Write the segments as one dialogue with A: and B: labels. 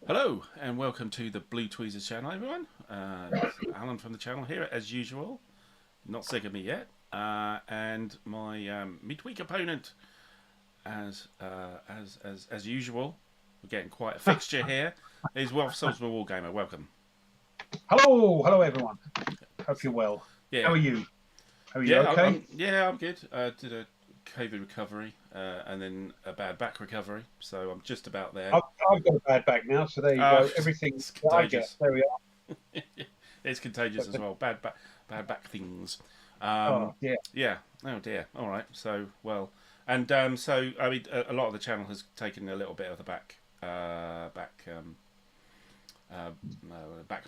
A: Hello and welcome to the Blue Tweezers channel, everyone. It's Alan from the channel here as usual. Not sick of me yet. And my midweek opponent, as usual, we're getting quite a fixture here. Is Rough Swordsman Wargamer. Welcome.
B: Hello everyone. Hope you're well.
A: Yeah.
B: How are you? Okay?
A: I'm good. Did a COVID recovery and then a bad back recovery, so I'm just about there.
B: I've got a bad back now, so there you go. Everything's contagious. There we are.
A: It's contagious as well. Bad back things.
B: Oh dear.
A: Yeah. Oh dear. All right. So well, and so I mean, a lot of the channel has taken a little bit of the back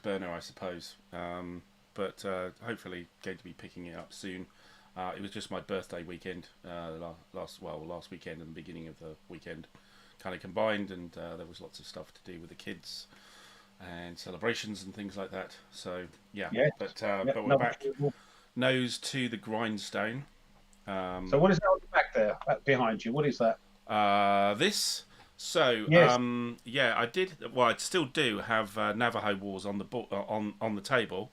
A: burner, I suppose. But hopefully going to be picking it up soon. It was just my birthday weekend last weekend and the beginning of the weekend kind of combined, and there was lots of stuff to do with the kids and celebrations and things like that. So yeah, but we're back, nose to the grindstone.
B: So what is that on the back there, behind you? What is that?
A: This. So yes. Yeah, I did. Well, I still do have Navajo Wars on the on the table,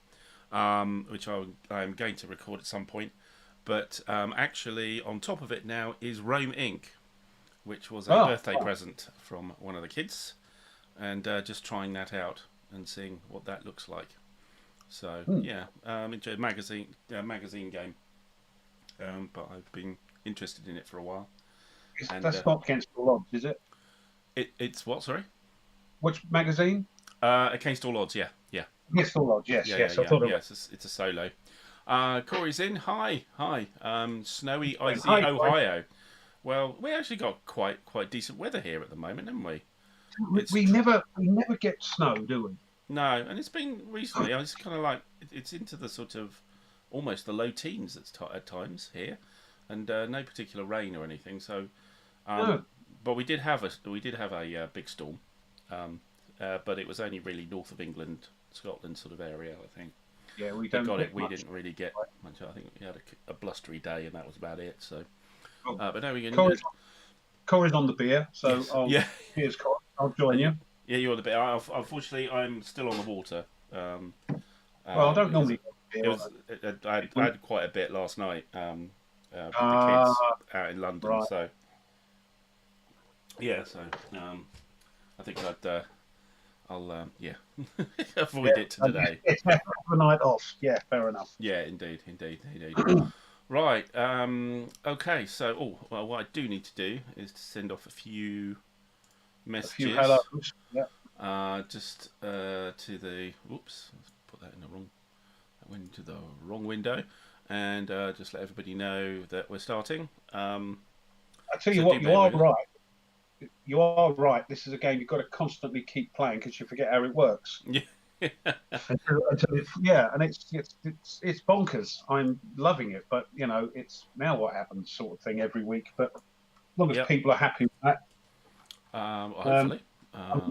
A: which I am going to record at some point. But actually, on top of it now is Rome Inc., which was a birthday present from one of the kids, and just trying that out and seeing what that looks like. So yeah, enjoy a magazine game, but I've been interested in it for a while.
B: That's not Against All Odds, is it?
A: It's what? Sorry.
B: Which magazine?
A: Against All Odds. Yeah.
B: Against All Odds. Yes. I thought it was.
A: It's a solo. Corey's in. Hi. Snowy, icy Ohio. Well, we actually got quite decent weather here at the moment, haven't we?
B: We never get snow, do we?
A: No, and it's been recently. It's kind of like it's into the sort of almost the low teens at times here, and no particular rain or anything. So,
B: No.
A: But we did have a big storm, but it was only really north of England, Scotland sort of area, I think.
B: Yeah, we
A: didn't really get much. I think we had a blustery day, and that was about it. So, but no, we can.
B: Corey's on the beer, so
A: yeah.
B: Cheers, Corey. I'll join you.
A: Yeah, you're on the beer. Unfortunately, I'm still on the water.
B: Well, I don't normally.
A: I had quite a bit last night with the kids out in London. Right. So, yeah. So, I think I'll avoid it today.
B: Have a night off. Yeah, fair enough.
A: Yeah, indeed. Right. Okay. So, what I do need to do is to send off a few messages.
B: A few hellos. Yeah.
A: Just to the. Whoops. Let's put that in the wrong. That went into the wrong window, and just let everybody know that we're starting.
B: I tell you what, you are right. You are right. This is a game you've got to constantly keep playing because you forget how it works.
A: Yeah.
B: And it's bonkers. I'm loving it, but it's now what happens sort of thing every week. But as long as people are happy with that,
A: hopefully.
B: I'm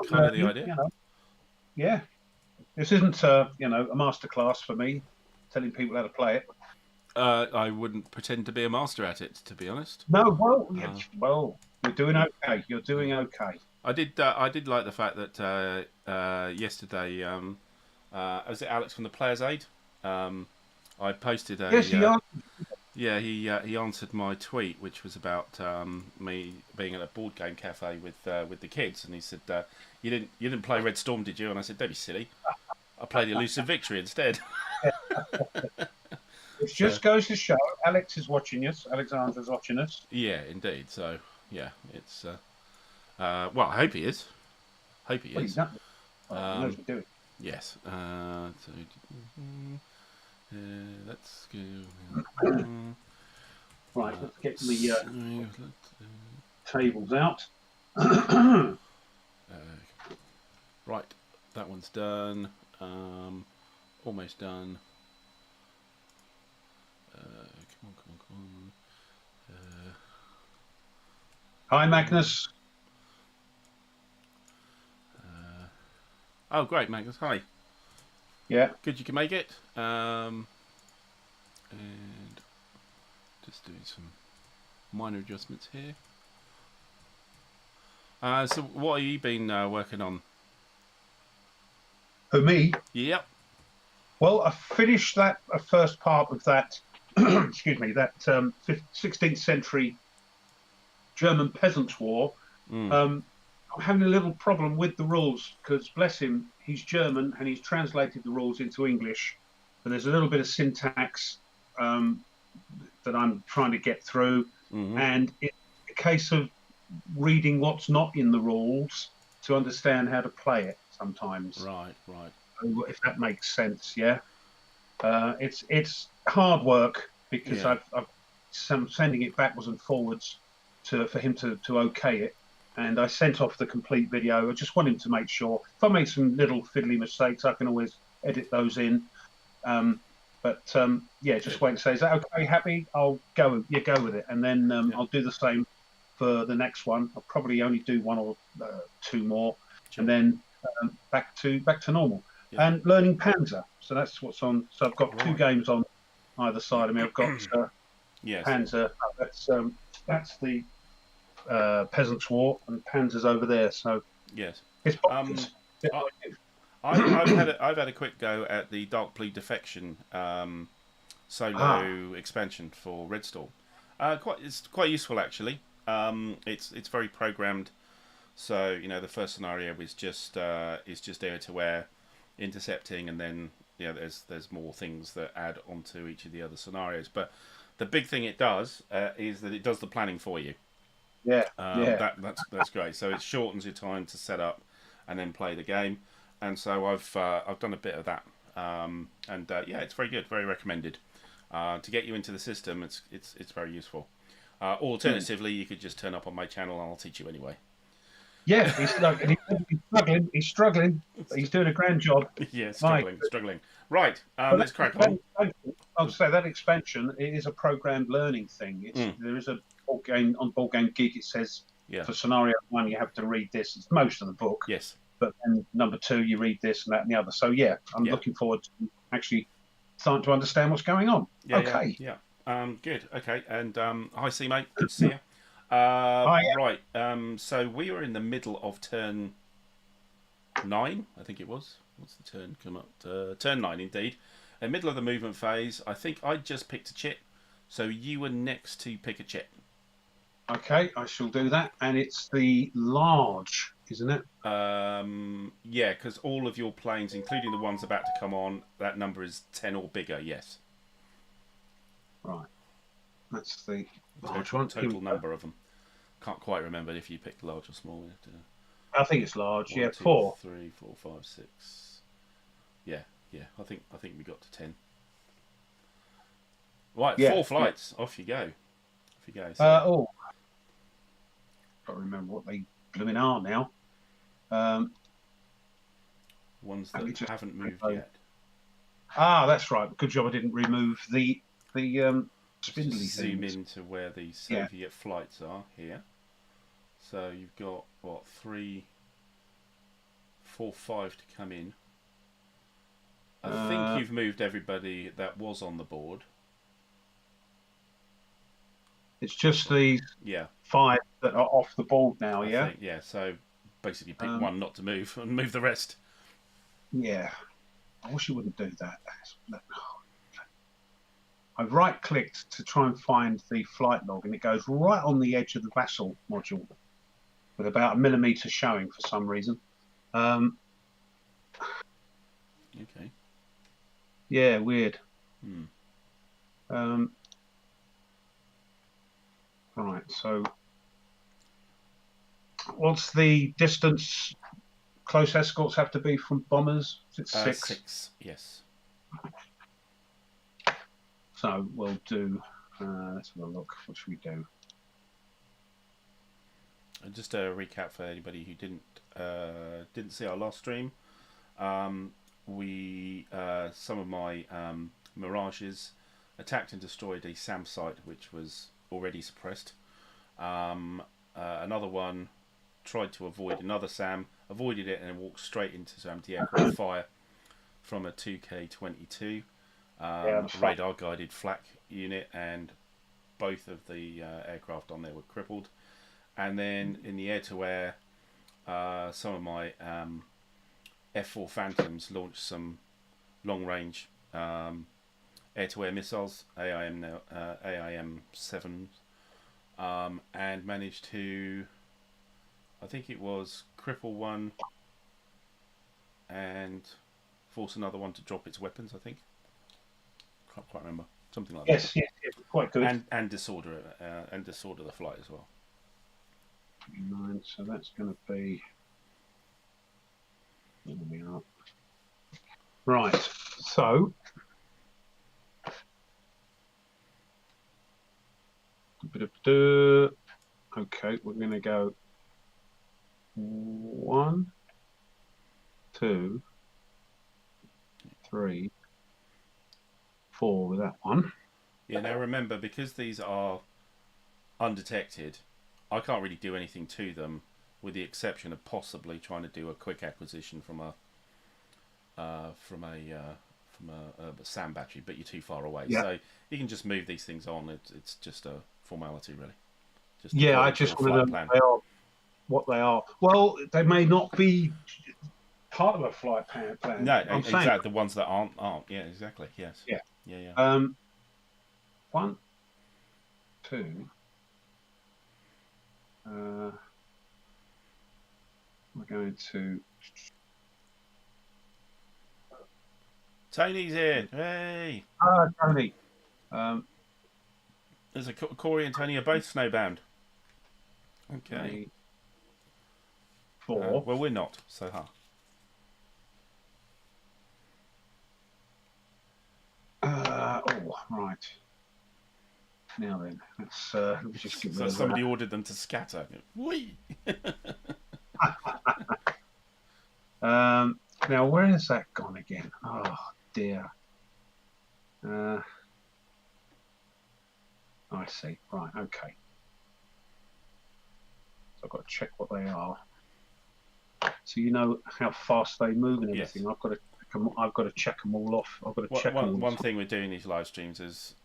A: kind of the idea.
B: Yeah, this isn't a masterclass for me telling people how to play it.
A: I wouldn't pretend to be a master at it, to be honest.
B: No, well, you're doing okay. You're doing okay.
A: I did like the fact that yesterday, was it Alex from the Players Aid? I posted a.
B: Yes,
A: he answered my tweet, which was about me being at a board game cafe with the kids, and he said, "You didn't play Red Storm, did you?" And I said, "Don't be silly. I played Elusive Victory instead."
B: It just goes to show Alex is watching us. Alexander's watching us.
A: Yeah, indeed. So yeah, it's. Well, I hope he is. He knows
B: what we're doing.
A: Yes. So let's go.
B: Right, let's get the tables out.
A: Right, that one's done. Almost done. Come on.
B: Hi, Magnus.
A: Oh, great, Magnus. Hi.
B: Yeah.
A: Good you can make it. And just doing some minor adjustments here. So what have you been working on
B: Who, me?
A: Yep.
B: Well, I finished that first part of that. Excuse me, that 16th century German Peasants' War. I'm having a little problem with the rules because, bless him, he's German and he's translated the rules into English. But there's a little bit of syntax that I'm trying to get through, and it's a case of reading what's not in the rules to understand how to play it sometimes.
A: Right, right.
B: If that makes sense, yeah. It's hard work because I'm sending it backwards and forwards for him to okay it. And I sent off the complete video. I just want him to make sure. If I make some little fiddly mistakes, I can always edit those in. Just wait and say, is that okay? Happy? I'll go. You go with it, and then I'll do the same for the next one. I'll probably only do one or two more, and then back to normal. Yeah. And learning Panzer. So that's what's on. So I've got two games on either side of me. I've got Panzer. That's the Peasants' War, and Panzer's over there. So
A: yes,
B: it's
A: I've had a quick go at the Darkblue Defection solo expansion for Red Storm. It's quite useful actually. It's very programmed. So the first scenario is just air to air intercepting, and then there's more things that add onto each of the other scenarios. But the big thing it does is that it does the planning for you. That's great. So it shortens your time to set up and then play the game. And so I've done a bit of that, it's very good, very recommended. To get you into the system, it's very useful. Alternatively, you could just turn up on my channel and I'll teach you anyway.
B: Yeah, he's struggling, but he's doing a grand job.
A: Yeah, struggling. Right, let's crack on.
B: I'll say that expansion, it is a programmed learning thing. There is a board game on Board Game Geek. It says for scenario 1 you have to read this. It's most of the book.
A: Yes.
B: But then number 2 you read this and that and the other. So I'm looking forward to actually starting to understand what's going on.
A: Yeah. Good. Okay. And hi, C mate. Good to see you.
B: Hi.
A: Right. So we were in the middle of turn 9, I think it was. What's the turn come up? Turn 9, indeed. In the middle of the movement phase. I think I just picked a chip, so you were next to pick a chip.
B: Okay, I shall do that, and it's the large, isn't it?
A: Yeah, because all of your planes, including the ones about to come on, that number is 10 or bigger. Yes.
B: Right. That's the
A: total number of them. Can't quite remember if you picked large or small.
B: I think it's large.
A: 1, 2,
B: 4.
A: 3, 4, 5, 6. Yeah. I think we got to 10. Right, 4 flights. Off you go. So.
B: Can't remember what they blooming are now.
A: Ones that haven't moved yet.
B: That's right. Good job I didn't remove the spindly
A: zoom
B: things.
A: into where the Soviet flights are here. So you've got 3, 4, 5 to come in. I think you've moved everybody that was on the board.
B: It's just these 5 that are off the board now,
A: I think, so basically pick one not to move and move the rest.
B: Yeah. I wish you wouldn't do that. I've right-clicked to try and find the flight log, and it goes right on the edge of the Vassal module with about a millimetre showing for some reason.
A: Okay.
B: Yeah, weird. Right, so what's the distance close escorts have to be from bombers? Is it 6?
A: 6, yes.
B: So we'll do, let's have a look. What should we do?
A: Just a recap for anybody who didn't see our last stream. Some of my Mirages attacked and destroyed a SAM site which was already suppressed. Another one tried to avoid another SAM, avoided it, and walked straight into some anti-aircraft fire from a 2K22 radar guided flak unit, and both of the aircraft on there were crippled. And then in the air to air, some of my F4 Phantoms launched some long-range air-to-air missiles, AIM 7, and managed to, I think it was cripple one and force another one to drop its weapons. I think, can't quite remember, something like that.
B: Yes, quite good.
A: And disorder the flight as well.
B: 9, so that's going to be. There we are. Right, so okay, we're going to go 1, 2, 3, 4 with that one.
A: Yeah, now remember, because these are undetected, I can't really do anything to them, with the exception of possibly trying to do a quick acquisition from a SAM battery, but you're too far away.
B: Yeah.
A: So you can just move these things on. It's just a formality, really.
B: Just I just want to know what they are. Well, they may not be part of a flight plan.
A: No, exactly. The ones that aren't. Yeah, exactly. Yes.
B: Yeah.
A: Yeah.
B: 1, 2. We're going to.
A: Tony's here. Hey.
B: Tony.
A: There's Corey and Tony are both snowbound. Okay.
B: 4.
A: Well, we're not. So
B: right. Now then, let me just give
A: so somebody ordered them to scatter. Whee!
B: Now, where has that gone again? Oh dear. I see. Right. Okay. So I've got to check what they are. So you know how fast they move and everything. Yes. I've got to check them all off. I've got to check them all.
A: One thing we're doing these live streams is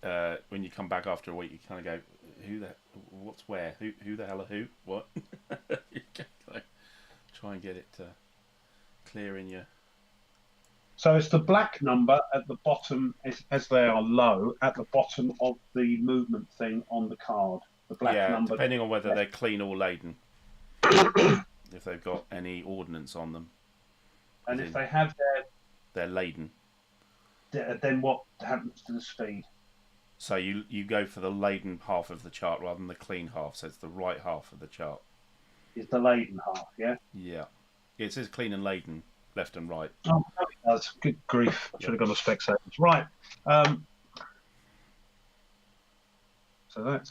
A: when you come back after a week, you kind of go, what's where? Who the hell are who? What? You try and get it clear in your.
B: So it's the black number at the bottom, as they are low, at the bottom of the movement thing on the card. The black number.
A: Depending on whether they're clean or laden. If they've got any ordnance on them.
B: And if they have
A: they're laden.
B: Then what happens to the speed?
A: So you go for the laden half of the chart rather than the clean half. So it's the right half of the chart.
B: Is the laden half, yeah?
A: Yeah. It says clean and laden, left and right.
B: Oh, that's good grief. I should have gone to spectators. Right. So that's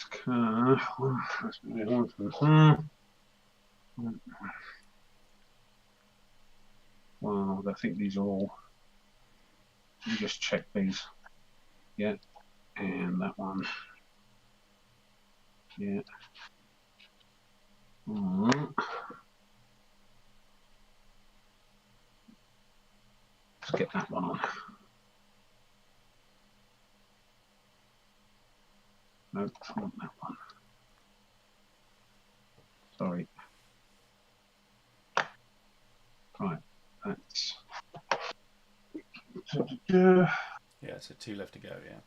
B: well, I think these are all. Let me just check these. Yeah. And that one. Yeah. Let's get that one on. No, I want that one. Sorry. Right, that's.
A: Yeah, so 2 left to go, yeah.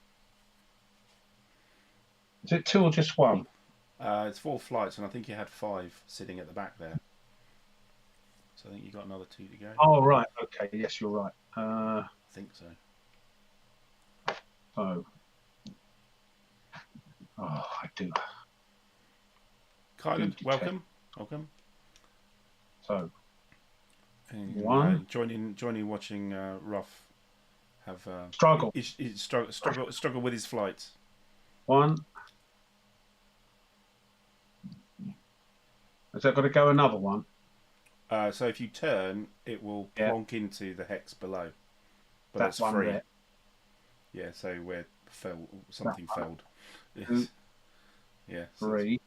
B: Is it 2 or just 1?
A: It's 4 flights, and I think you had 5 sitting at the back there. So I think you got another 2 to go.
B: Oh, right. Okay. Yes, you're right.
A: I think so.
B: Oh. Oh, I do.
A: Kylan, welcome. Welcome.
B: So.
A: And, 1. Joining watching Rough have
B: struggle
A: with his flights.
B: 1. Has that got to go another one?
A: So if you turn, it will plonk into the hex below. But
B: that's
A: free.
B: There.
A: Yeah, so where something failed. Yes. Yeah.
B: 3.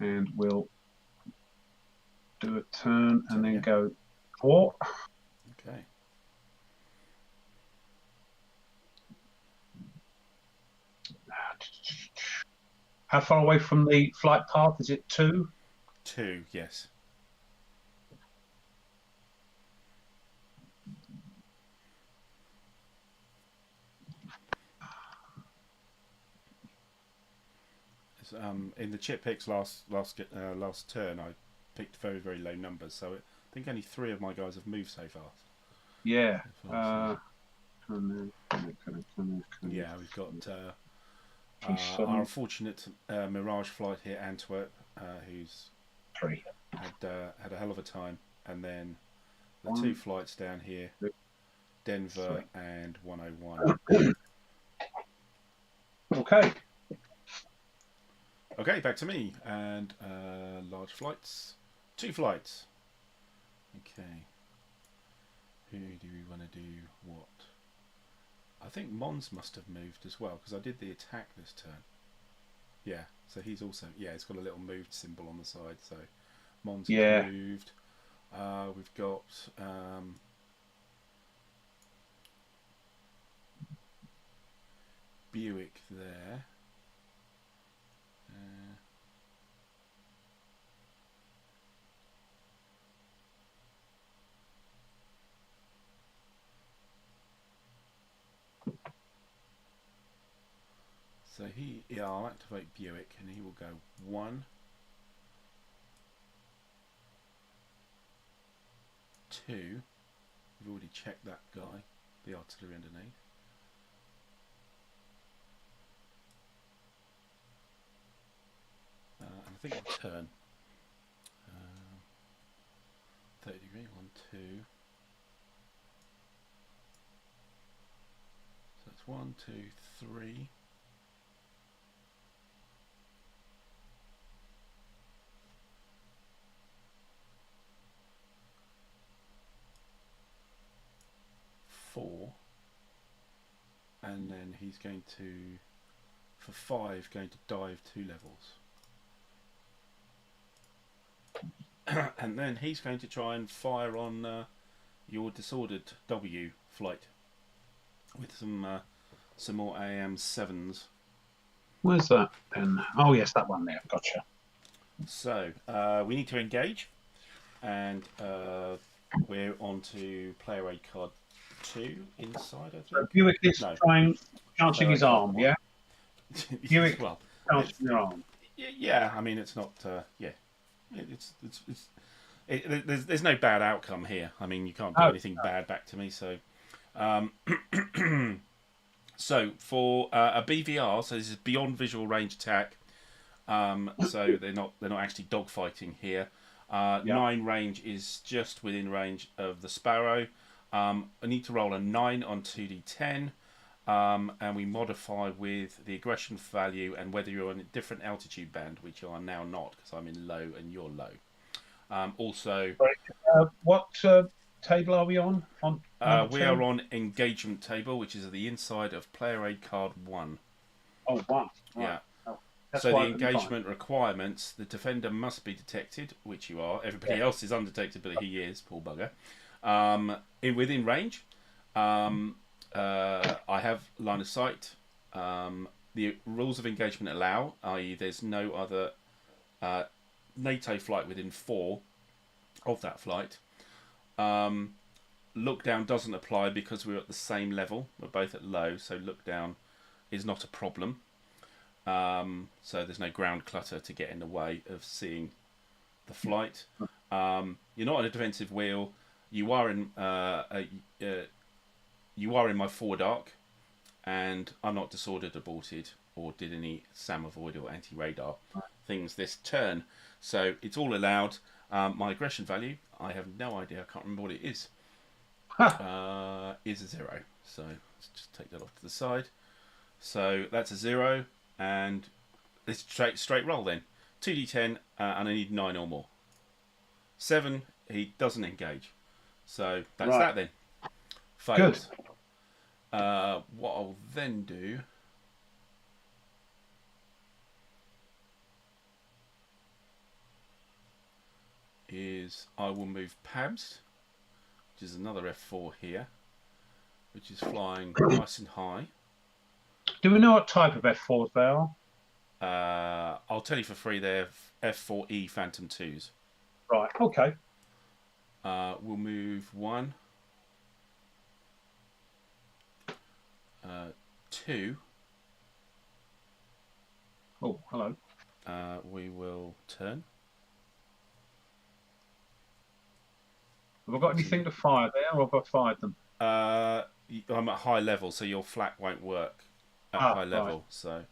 B: And we'll do a turn and then go 4.
A: Okay.
B: How far away from the flight path is it? 2?
A: 2, yes. In the chip picks last turn, I picked very, very low numbers, so I think only 3 of my guys have moved so far.
B: Yeah.
A: Yeah, we've got our unfortunate Mirage flight here, Antwerp, who's
B: 3
A: had a hell of a time, and then the 2 flights down here, Denver and 101.
B: Okay.
A: Okay, back to me. And large flights. 2 flights. Okay. Who do we want to do what? I think Mons must have moved as well, because I did the attack this turn. Yeah, so he's also... Yeah, it's got a little moved symbol on the side, so Mons has moved. We've got... Buick there. So I'll activate Buick, and he will go 1, 2. We've already checked that guy, the artillery underneath. And I think we'll turn 30 degree, 1, 2. So that's 1, 2, 3. And then he's going to, for 5, going to dive 2 levels. And then he's going to try and fire on your disordered W flight with some more AM7s.
B: Where's that then? Oh yes, that one there. Gotcha.
A: So we need to engage, and we're on to player aid card 2 inside, I think.
B: So Buick is chancing his arm, yeah? Buick chancing your arm.
A: Yeah, I mean, it's not, there's no bad outcome here. I mean, you can't do anything bad back to me, so... so, for a BVR, so this is beyond visual range attack, so they're not actually dogfighting here. 9 range is just within range of the Sparrow. I need to roll a 9 on 2d10, and we modify with the aggression value and whether you're on a different altitude band, which you are now not, because I'm in low and you're low. Also...
B: what table are we on?
A: We are on engagement table, which is at the inside of player aid card 1.
B: Oh, 1. Right.
A: Yeah.
B: Oh,
A: so the engagement requirements, the defender must be detected, which you are. Everybody else is undetected, but he is, poor bugger. Within range, I have line of sight. The rules of engagement allow, i.e. there's no other NATO flight within 4 of that flight. Look down doesn't apply because we're at the same level. We're both at low, so look down is not a problem. So there's no ground clutter to get in the way of seeing the flight. You're not on a defensive wheel. You are in my forward arc, and I'm not disordered, aborted, or did any SAM avoid or anti-radar things this turn. So it's all allowed. My aggression value, I have no idea. I can't remember what it is. Is a 0. So let's just take that off to the side. So that's a 0, and it's straight roll then. 2d10, and I need 9 or more. 7, he doesn't engage. So that's that then. Fails. Good. What I'll then do is I will move Pabst, which is another F4 here, which is flying nice and high.
B: Do we know what type of F4s they are?
A: I'll tell you for free. They're F4E Phantom 2s.
B: Right. Okay.
A: We'll move 1, 2.
B: Oh, hello.
A: We will turn.
B: Have I got anything to fire there, or have I fired them?
A: I'm at high level, so your flak won't work at high level. Right. So,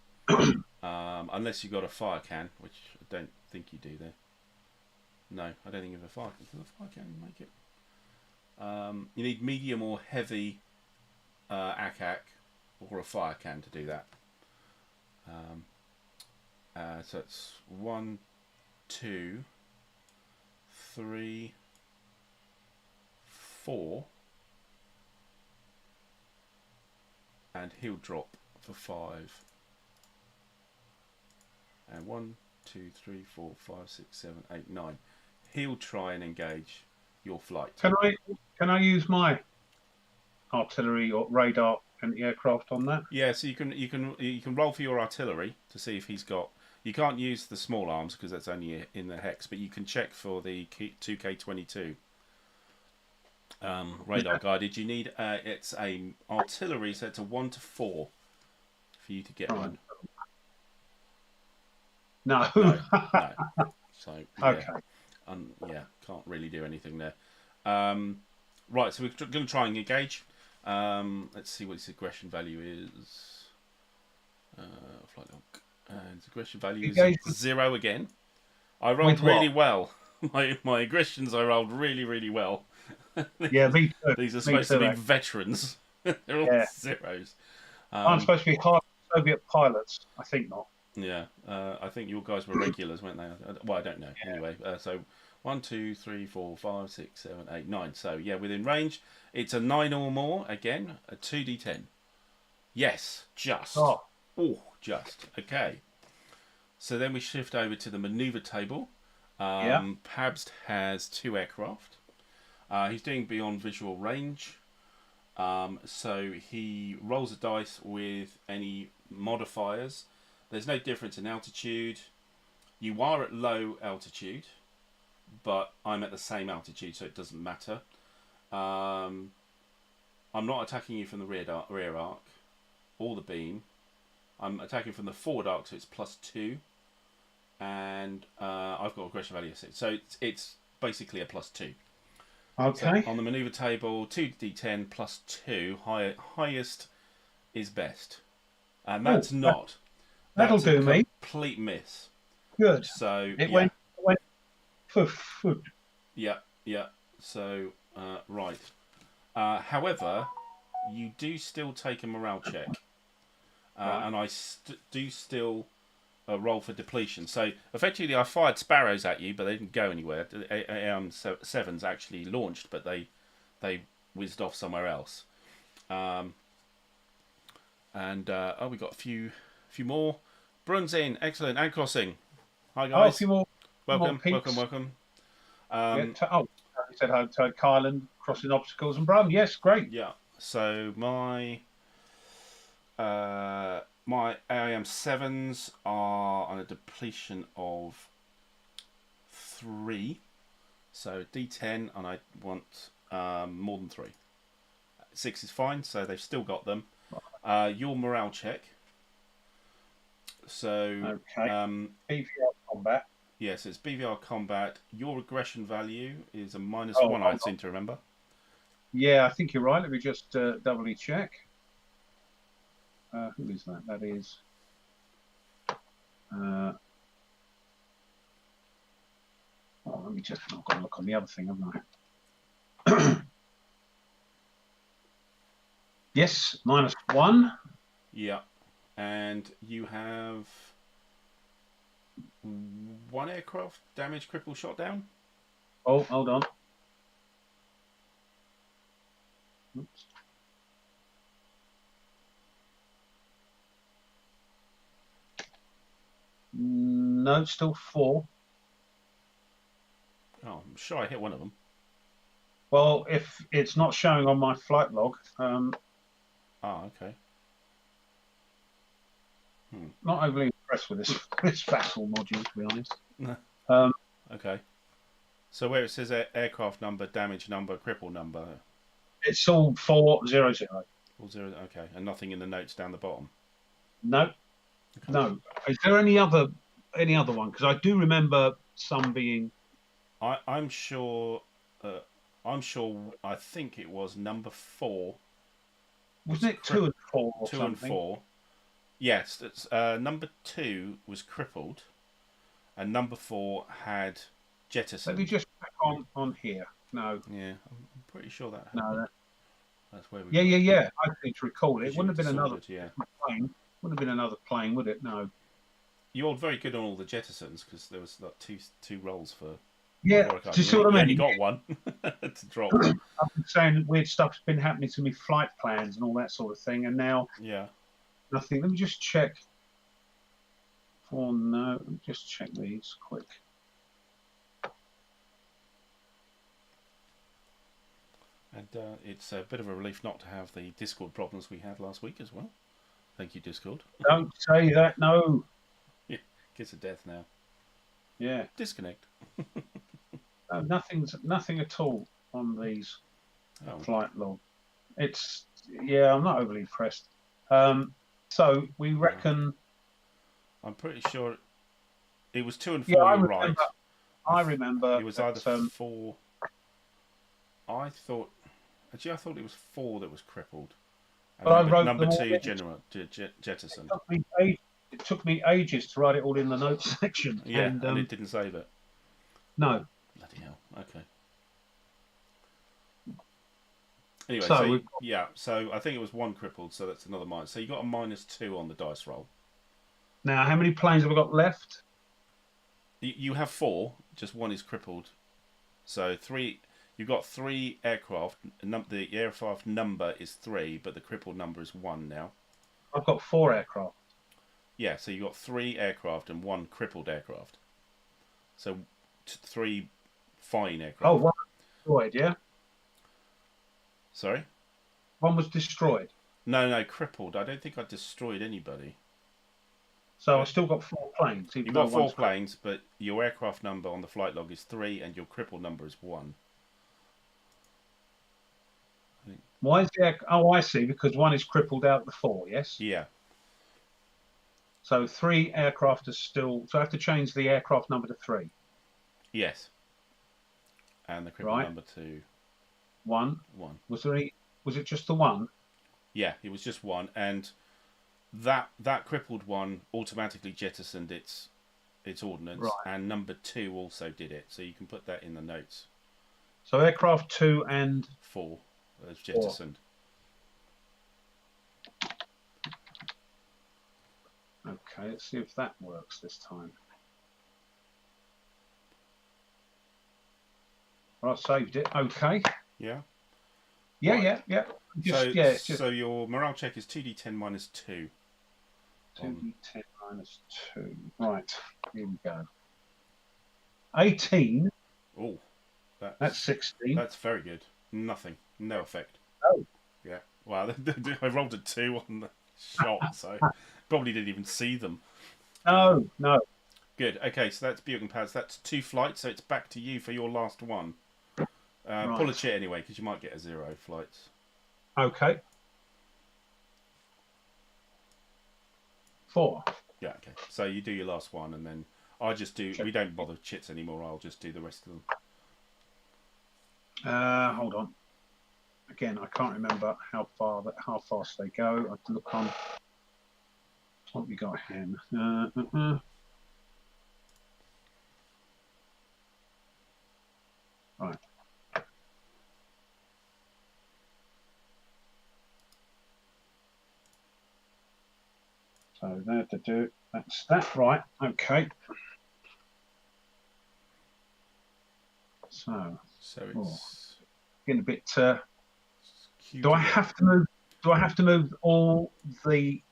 A: unless you've got a fire can, which I don't think you do there. No, I don't think you have a fire can. Does a fire can make it? You need medium or heavy ACAC or a fire can to do that. So it's 1, 2, 3, 4, and he'll drop for 5. And 1, 2, 3, 4, 5, 6, 7, 8, 9. He'll try and engage your flight.
B: Can I use my artillery or radar and aircraft on that?
A: Yeah, so you can roll for your artillery to see if he's got. You can't use the small arms because that's only in the hex, but you can check for the 2K22 radar guided. You need it's a artillery, so it's a 1 to 4 for you to get one.
B: No.
A: No. So yeah,
B: okay.
A: Yeah, can't really do anything there. Right, so we're going to try and engage. Let's see what his aggression value is. Flight log. And his aggression value is 0 again. I rolled really well. My aggressions I rolled really well.
B: Yeah, me too.
A: These are supposed to be veterans. They're all zeros.
B: I'm supposed to be Soviet pilots. I think not.
A: Yeah, I think your guys were regulars, weren't they? Well, I don't know. Yeah. Anyway, so 1, 2, 3, 4, 5, 6, 7, 8, 9. So yeah, within range. It's a 9 or more. Again, a 2d10. Yes, just. Oh, just. Okay. So then we shift over to the manoeuvre table. Pabst has 2 aircraft. He's doing beyond visual range. So he rolls a dice with any modifiers. There's no difference in altitude. You are at low altitude, but I'm at the same altitude, so it doesn't matter. I'm not attacking you from the rear arc or the beam. I'm attacking from the forward arc, so it's +2. And I've got aggression value of 6. So it's basically a +2.
B: Okay.
A: So on the manoeuvre table, 2d10 +2. Highest is best. And that's not.
B: That'll do me.
A: Complete miss.
B: Good.
A: So
B: it went foot.
A: Yeah. So right. However, you do still take a morale check, and I do still roll for depletion. So effectively, I fired sparrows at you, but they didn't go anywhere. Sevens actually launched, but they whizzed off somewhere else. We got a few more. Brun's in, excellent, and crossing. Hi guys.
B: A few more.
A: Welcome.
B: You said hi to Kylan, crossing obstacles, and Brun. Yes, great.
A: Yeah. So my AIM 7s are on a depletion of 3. So D10, and I want more than 3. 6 is fine, so they've still got them. Your morale check. So
B: BVR combat.
A: Yes, it's BVR combat. Your aggression value is a -1. I seem to remember.
B: Yeah, I think you're right. Let me just doubly check. Who is that? That is. Let me just. I've got to look on the other thing, haven't I? Yes, -1.
A: Yeah, and you have 1 aircraft damage, cripple, shot down.
B: Oh, hold on. Oops. No, still 4.
A: Oh, I'm sure I hit one of them.
B: Well, if it's not showing on my flight log.
A: Okay.
B: Not overly impressed with this Vassal module, to be honest.
A: No.
B: Um,
A: Okay. So where it says aircraft number, damage number, cripple number,
B: it's all 400.
A: all zero. Okay, and nothing in the notes down the bottom.
B: No,
A: Okay.
B: no. Is there any other one? Because I do remember some being.
A: I'm sure. I think it was number 4.
B: Wasn't it 2 and 4 or
A: 2
B: something?
A: and 4. Yes, number 2 was crippled, and number 4 had jettisoned.
B: Let me just check on here. No.
A: Yeah, I'm pretty sure that happened.
B: No.
A: That's where we.
B: Yeah. I seem to recall it. It wouldn't have been another
A: Yeah.
B: plane. Wouldn't have been another plane, would it? No.
A: You were very good on all the jettisons because there was like two rolls for.
B: Yeah. Do you see what I mean?
A: You only got one to drop.
B: I've been saying weird stuff's been happening to me, flight plans and all that sort of thing, and now nothing. Let me just check. Oh no, let me just check these quick.
A: And it's a bit of a relief not to have the Discord problems we had last week as well. Thank you, Discord.
B: Don't say that, no.
A: Yeah, kiss of death now.
B: Yeah.
A: Disconnect.
B: No, nothing at all on these flight log. It's I'm not overly impressed. So we reckon.
A: I'm pretty sure it was 2 and 4.
B: Yeah,
A: you're right.
B: I remember.
A: It was either 4. I thought it was 4 that was crippled. And
B: but I wrote
A: number 2 jettisoned.
B: It took me ages to write it all in the notes section.
A: Yeah, and it didn't save it.
B: No.
A: Bloody hell. Okay. Anyway, so I think it was 1 crippled, so that's another minus. So you got a -2 on the dice roll. Now,
B: how many planes have I got left?
A: You have 4. Just 1 is crippled. So 3. You've got 3 aircraft. The aircraft number is 3, but the crippled number is 1 now.
B: I've got 4 aircraft.
A: Yeah, so you've got 3 aircraft and 1 crippled aircraft. So 3 fine aircraft.
B: Oh, 1 destroyed, yeah?
A: Sorry?
B: 1 was destroyed.
A: No, crippled. I don't think I destroyed anybody.
B: So I've still got 4 planes.
A: You've got 4 planes, but your aircraft number on the flight log is 3 and your crippled number is 1.
B: Why is the I see, because 1 is crippled out of the 4, yes?
A: Yeah.
B: So 3 aircraft are still. So I have to change the aircraft number to 3.
A: Yes. And the crippled number to
B: 1.
A: 1.
B: Was there any? Was it just the 1?
A: Yeah, it was just 1, and that crippled one automatically jettisoned its ordnance, and number 2 also did it. So you can put that in the notes.
B: So aircraft 2 and
A: 4 was jettisoned.
B: Okay, let's see if that works this time. Well, I saved it. Okay.
A: Yeah.
B: Yeah.
A: So your morale check is 2d10 minus 2.
B: 2d10 minus 2. Right. Here we go. 18.
A: Oh,
B: that's 16.
A: That's very good. Nothing. No effect.
B: Oh.
A: Yeah. Wow. I rolled a 2 on the shot, so probably didn't even see them.
B: No.
A: Good. Okay, so that's Buick and Pads. That's 2 flights, so it's back to you for your last one. Pull a chit anyway, because you might get a 0 flights.
B: Okay. 4.
A: Yeah, okay. So you do your last one, and then I just do. We don't bother chits anymore. I'll just do the rest of them.
B: Hold on. Again, I can't remember how fast they go. I have to look on. What we got here? Right. So there to do. That's that. Right. Okay. So it's getting a bit. Do I have to move? Do I have to move all the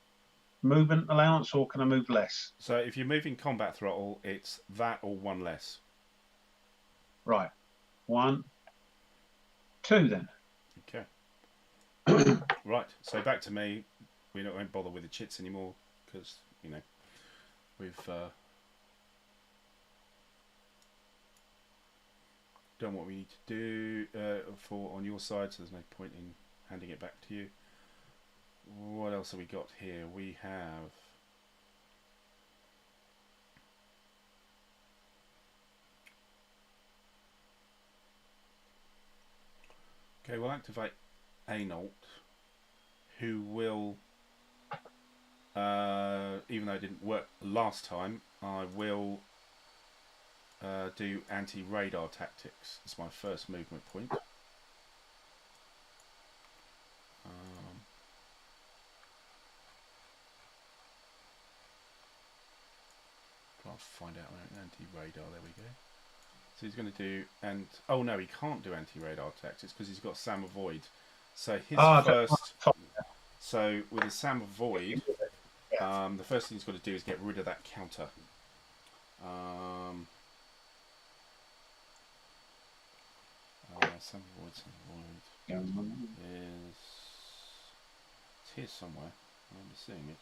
B: movement allowance, or can I move less?
A: So if you're moving combat throttle, it's that or 1 less.
B: Right. 1, 2 then.
A: Okay. Right. So back to me. We won't bother with the chits anymore because we've done what we need to do for on your side, so there's no point in handing it back to you. What else have we got here? We have okay, we'll activate Anault, who will even though it didn't work last time, I will do anti-radar tactics. It's my first movement point. I'll find out anti-radar. There we go. So he's going to do, and oh no, he can't do anti-radar tactics because he's got Sam Avoid. So his first. So with his Sam Avoid, the first thing he's got to do is get rid of that counter. Sam Avoid is it's here somewhere. I remember seeing it.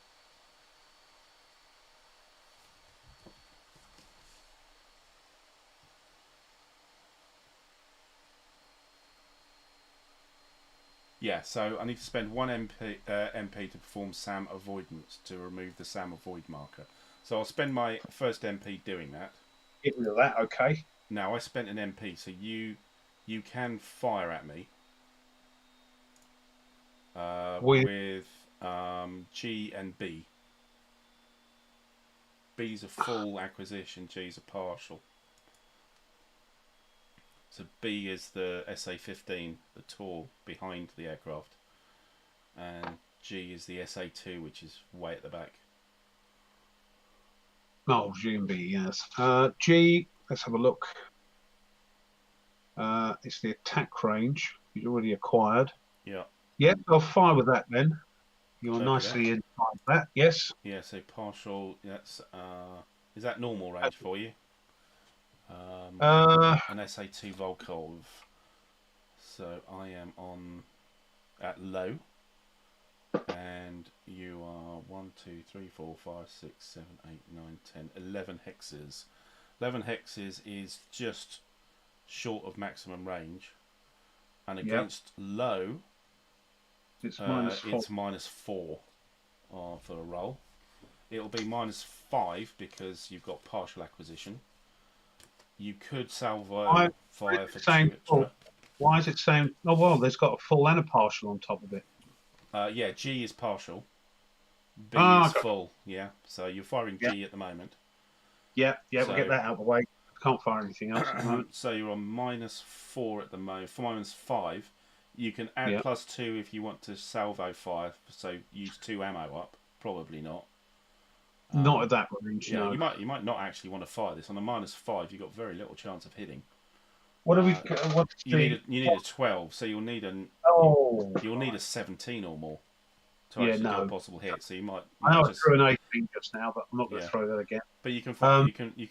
A: Yeah, so I need to spend one MP to perform SAM avoidance to remove the SAM avoid marker. So I'll spend my first MP doing that.
B: Get rid of that, okay.
A: Now I spent an MP, so you can fire at me with G and B. B's a full acquisition, G's a partial. So B is the SA-15, the Tor behind the aircraft, and G is the SA-2, which is way at the back.
B: Oh, G and B, yes. G, let's have a look. It's the attack range you've already acquired.
A: Yeah.
B: Yeah, I'll fire with that then. You're nicely inside that, yes.
A: Yeah, so partial, that's, is that normal range for you? An SA-2 Volkov. So I am on at low, and you are 1, 2, 3, 4, 5, 6, 7, 8, 9, 10, 11 hexes. 11 hexes is just short of maximum range, and against low,
B: it's
A: -4 for a roll. It'll be -5 because you've got partial acquisition. You could salvo fire for 2 extra.
B: Why is it saying? Oh well, there's got a full and a partial on top of it.
A: Yeah, G is partial. B is full. Yeah, so you're firing G at the moment.
B: Yeah, so, we'll get that out of the way. Can't fire anything else at the moment.
A: So you're on -4 at the moment. -5. You can add +2 if you want to salvo fire. So use 2 ammo up. Probably not.
B: Not at that range.
A: Yeah,
B: no.
A: you might not actually want to fire this on a -5. You've got very little chance of hitting.
B: What do we?
A: You need a 12, so you'll need you'll need a 17 or more to actually do a possible hit. So you might.
B: I know I threw an 18 just now, but I'm not going to throw that again.
A: But you can fire. You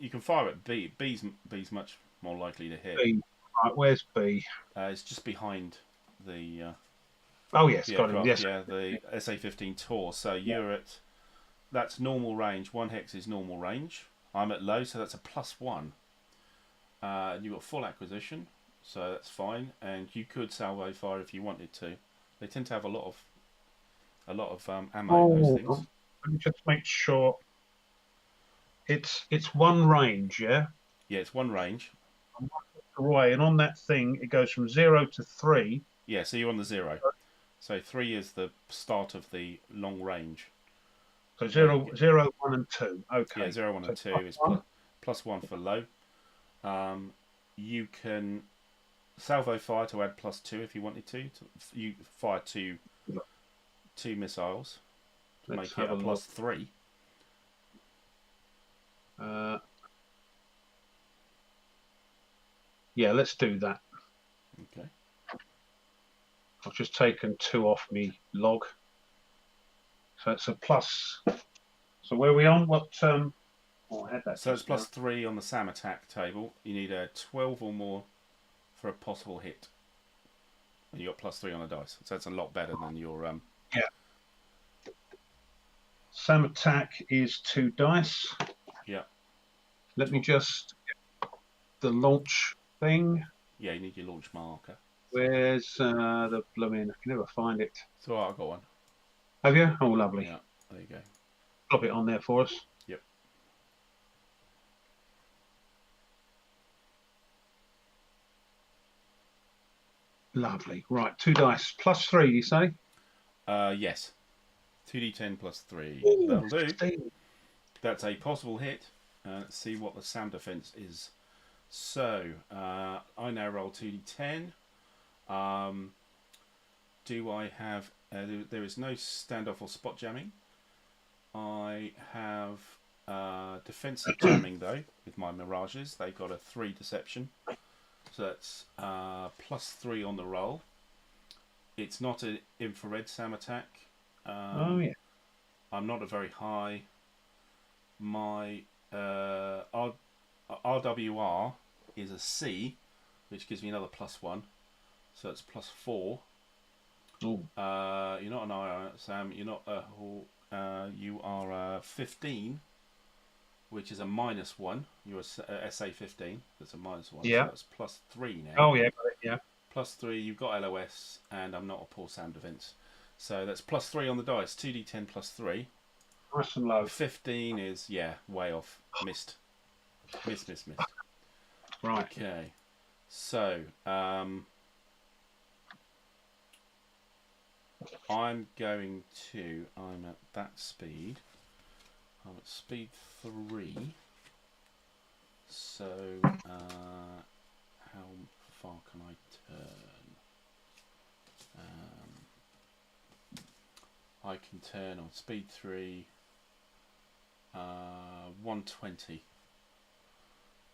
A: can fire at B. B's much more likely to hit.
B: B. Right, where's B?
A: It's just behind the.
B: Oh yes, got him. Yes.
A: Yeah, the SA-15 Tor. So you're at. That's normal range. 1 hex is normal range. I'm at low, so that's a +1. You've got full acquisition, so that's fine. And you could salvo fire if you wanted to. They tend to have a lot of ammo. Those things.
B: Let me just make sure. It's one range, yeah.
A: Yeah, it's one range.
B: Away, and on that thing, it goes from 0 to 3.
A: Yeah, so you're on the 0. So 3 is the start of the long range.
B: So 0, 1, and 2. Okay.
A: Yeah, 0, 1, and 2 is +1 for low. You can salvo fire to add +2 if you wanted to. You fire two missiles to make it a +3.
B: Yeah, let's do that.
A: Okay.
B: I've just taken 2 off me log. So it's a plus. So where are we on? What? I had that.
A: So it's +3 on the SAM attack table. You need a 12 or more for a possible hit. And you got +3 on the dice. So that's a lot better than your
B: Yeah. SAM attack is 2 dice.
A: Yeah.
B: Let me just get the launch thing.
A: Yeah, you need your launch marker.
B: Where's the blooming? I can never find it.
A: So I've got one.
B: Have you? Oh, lovely.
A: Yeah, there you go.
B: Drop it on there for us.
A: Yep.
B: Lovely. Right, 2 dice. +3, you say?
A: Yes. 2d10 plus 3.
B: Ooh,
A: That'll do.
B: 16.
A: That's a possible hit. Let's see what the SAM defense is. So, I now roll 2d10. Do I have... there is no standoff or spot jamming. I have defensive jamming, though, with my mirages. They got a 3 deception. So that's +3 on the roll. It's not an infrared SAM attack.
B: Oh, yeah.
A: I'm not a very high. My RWR is a C, which gives me another +1. So it's +4.
B: Ooh.
A: You're not an IR, Sam. You're not a. You are 15, which is a -1. You're a SA 15. That's a -1.
B: Yeah.
A: So that's +3 now.
B: Oh, yeah. Got it, yeah.
A: +3. You've got LOS, and I'm not a poor SAM defense. So that's +3 on the dice. 2d10 +3.
B: Nice and low.
A: 15 is, yeah, way off. Missed. Missed.
B: Right.
A: Okay. So, I'm going to... I'm at that speed. I'm at speed 3. So, how far can I turn? I can turn on speed 3... 120.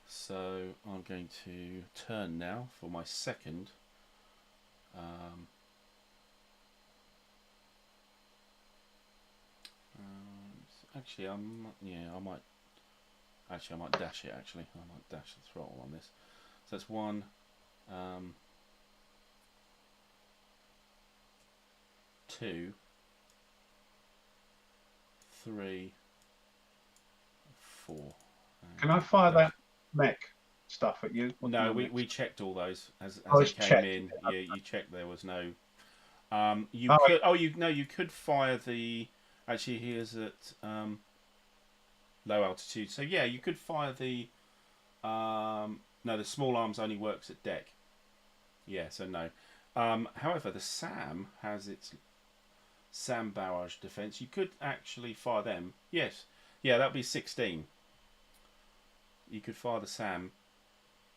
A: So I'm going to turn now for my second. Actually, I might dash it. Actually, I might dash the throttle on this. So that's 1. 2, 3, 4.
B: Can I fire that mech stuff at you?
A: No, we checked all those as it came
B: checked.
A: in. You checked there was no. You could fire the. Actually, he is at low altitude. So yeah, you could fire the. No, the small arms only works at deck. Yeah, so no. However, the SAM has its SAM barrage defense. You could actually fire them. Yes. Yeah, that'd be 16. You could fire the SAM.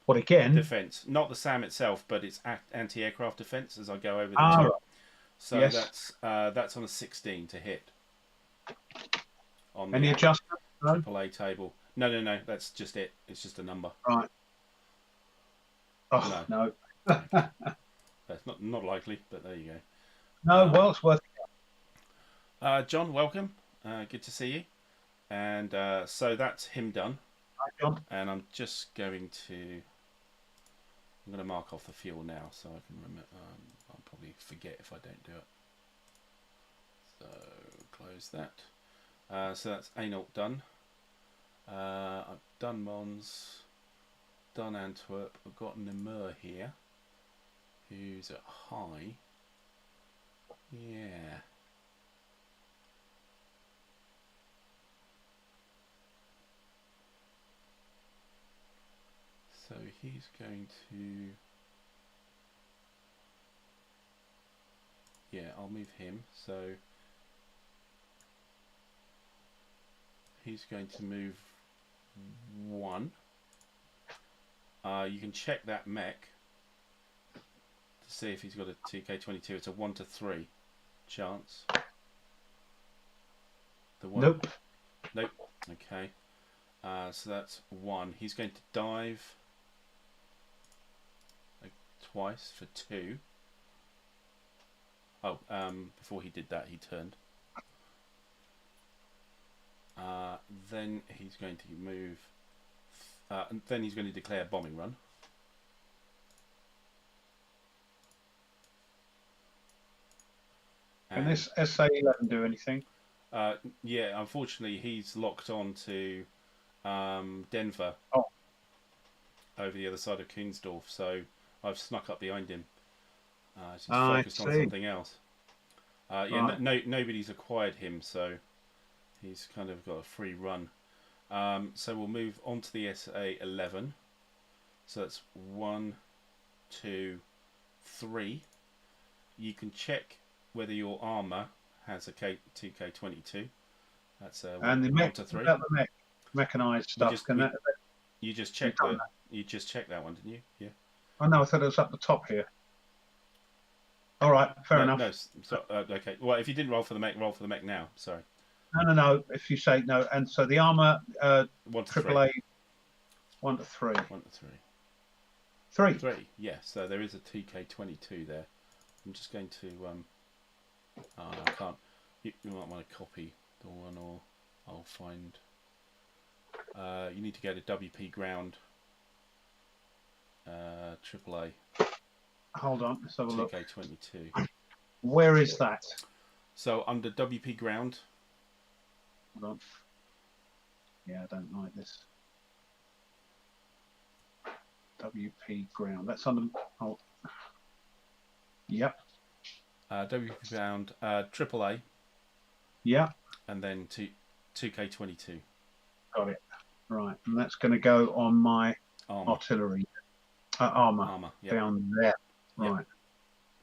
B: What again?
A: Defense, not the SAM itself, but its anti-aircraft defense. As I go over the top,
B: right.
A: So
B: yes.
A: that's on a 16 to hit. On
B: any adjustment? No?
A: AAA table. No. That's just it. It's just a number.
B: Right. Oh no.
A: That's not likely, but there you go.
B: No, well, it's worth
A: it. John, welcome. Good to see you. And so that's him done.
B: Hi, John.
A: And I'm just going to. I'm going to mark off the fuel now, so I can remember. I'll probably forget if I don't do it. So close that. So that's Analt done. I've done Mons, done Antwerp. I've got Namur here, who's at high. Yeah. So he's going to... Yeah, I'll move him. So he's going to move 1. You can check that mech to see if he's got a 2K22. It's a 1 to 3 chance. The 1.
B: Nope.
A: Nope. Okay. So that's 1. He's going to dive twice for 2. Oh, before he did that, he turned. Then he's going to move. Then he's going to declare bombing run.
B: Can this SA-11 do anything?
A: Yeah, unfortunately, he's locked on to Denver
B: Oh,
A: over the other side of Kunsdorf, so I've snuck up behind him. He's
B: I
A: focused on
B: see.
A: something else. Yeah,
B: Right.
A: nobody's acquired him, so he's kind of got a free run. So we'll move on to the SA-11. So that's 1, 2, 3. You can check whether your armour has a 2K22. That's
B: And the
A: 1
B: mech,
A: to 3.
B: about the mechanized
A: We
B: stuff,
A: just
B: can
A: we
B: that,
A: you just
B: you've
A: checked
B: done that?
A: that one, didn't you? Yeah.
B: Oh no, I thought it was up the top here. All right, fair
A: No,
B: enough.
A: no. So, okay. Well, if you didn't roll for the mech, roll for the mech now. Sorry.
B: No. If you say no, and so the armor,
A: 1 to 3.
B: AAA, 1 to 3.
A: 1 to 3.
B: 3.
A: 3. Yeah. So there is a TK22 there. I'm just going to. I can't. You might want to copy the one, or I'll find. You need to go to WP Ground. AAA.
B: Hold on, let's have a look.
A: TK22.
B: Where is that?
A: So under WP Ground.
B: Hold on. Yeah, I don't like this. WP Ground. That's on the. Oh. Yep.
A: WP Ground. AAA.
B: Yeah.
A: And then 2K22.
B: Got it. Right, and that's going to go on my
A: Armor.
B: artillery armor
A: Yep.
B: down there. Right. Yep.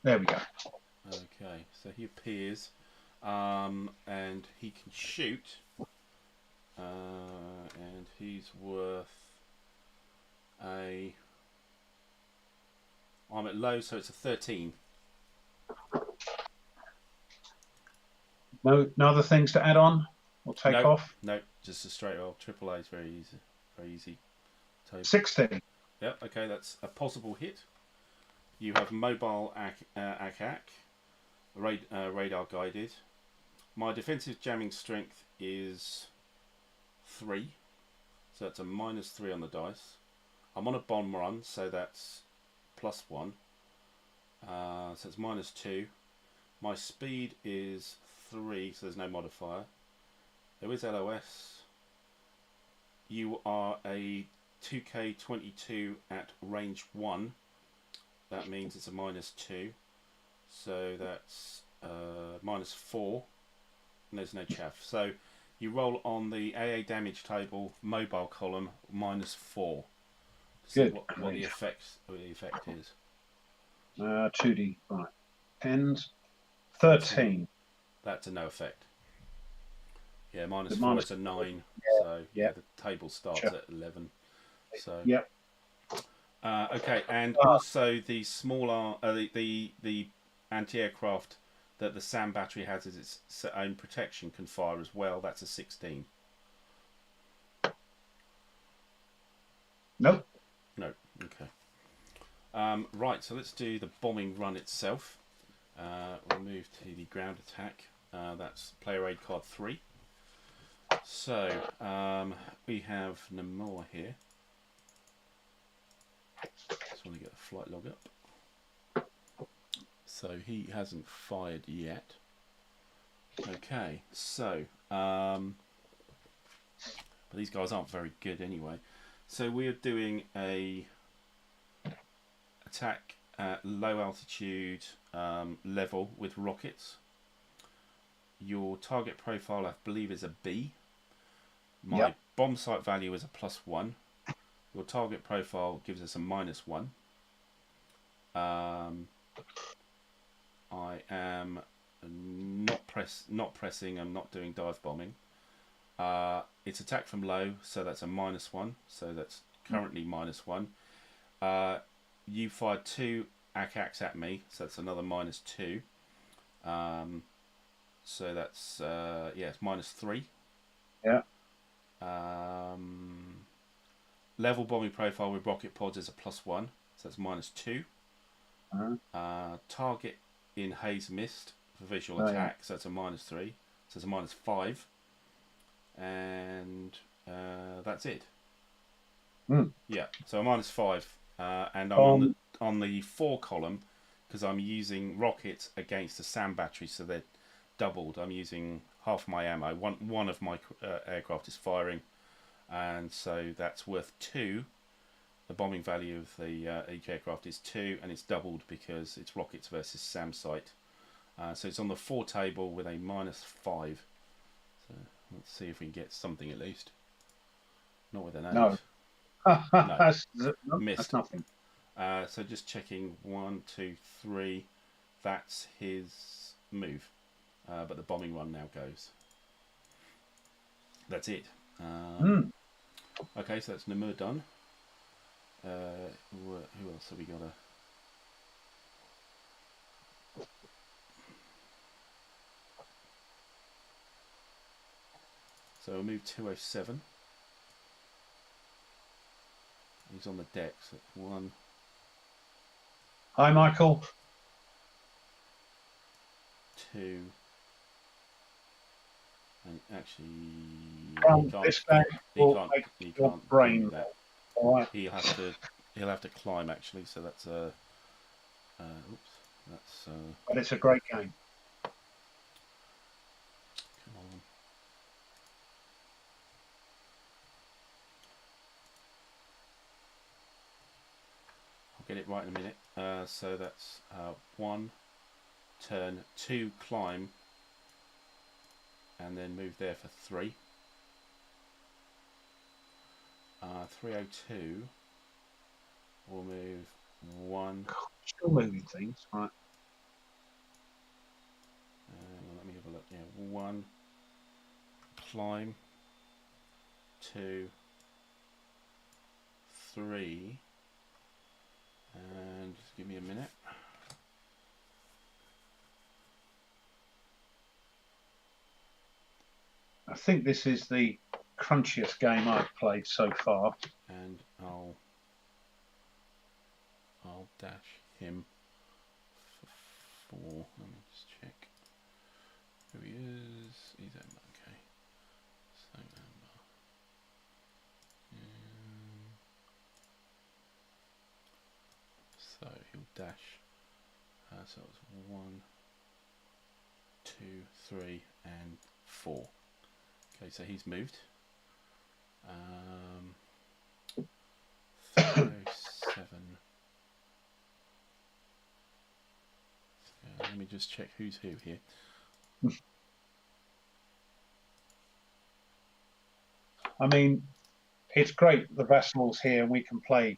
B: There we go.
A: Okay, so he appears, and he can shoot, and he's worth a. I'm at low, so it's a 13.
B: No other things to add on or take off?
A: No, just a straight roll. AAA is very easy. Very easy.
B: 16.
A: Yep, okay, that's a possible hit. You have mobile ACAC, radar guided. My defensive jamming strength is 3, so that's a -3 on the dice. I'm on a bomb run, so that's +1. So it's -2. My speed is 3, so there's no modifier. There is LOS. You are a 2K22 at range 1. That means it's a -2. So that's -4. And there's no chaff. So you roll on the AA damage table mobile column -4. See what the effect is.
B: 2D, right. Pens. 13.
A: That's a no effect. Yeah, -4 is a 9. Yeah, so yeah, the table starts at 11. So
B: yep.
A: Okay, and also the smaller the anti-aircraft that the SAM battery has as its own protection can fire as well. That's a 16.
B: Nope.
A: No. Okay. Right. So let's do the bombing run itself. We'll move to the ground attack. That's player aid card 3. So we have Namor here. Just want to get the flight log up. So he hasn't fired yet. Okay, so but these guys aren't very good anyway. So we're doing a attack at low altitude level with rockets. Your target profile, I believe, is a B. My bomb sight value is a +1. Your target profile gives us a -1. I am not pressing. I'm not doing dive bombing. It's attack from low, so that's a -1. So that's currently -1. You fired 2 ACACs at me, so that's another -2. So that's it's -3.
B: Yeah.
A: Level bombing profile with rocket pods is a +1, so that's -2. Target in haze mist for visual attack, so that's a -3, so it's a -5, and that's it. Yeah, so a -5, and I'm on the 4 column because I'm using rockets against the SAM battery, so they're doubled. I'm using half my ammo. One of my aircraft is firing, and so that's worth 2. The bombing value of the each aircraft is 2, and it's doubled because it's rockets versus SAM site. So it's on the 4 table with a -5. So let's see if we can get something at least. Not with an 8.
B: No.
A: No. Missed.
B: That's nothing.
A: So just checking 1, 2, 3. That's his move. But the bombing run now goes. That's it. Okay, so that's Namur done. Who else have we got? So we'll move 207. He's on the deck. So 1.
B: Hi, Michael.
A: 2. And actually,
B: This game will make your brain.
A: Do that.
B: All right.
A: He'll have to climb actually. So that's oops. That's.
B: But it's a great game.
A: Come on. I'll get it right in a minute. So that's 1 turn, 2 climb, and then move there for 3. 302. We'll move 1.
B: Still moving things, right?
A: Let me have a look. Yeah, 1 climb, 2, 3, and just give me a minute.
B: I think this is the crunchiest game I've played so far.
A: And I'll dash him for 4. Let me just check who he is. He's okay. So so he'll dash. So it's 1, 2, 3, and 4. Okay, so he's moved. 307. Let me just check who's who here.
B: I mean, it's great the Vassal's here and we can play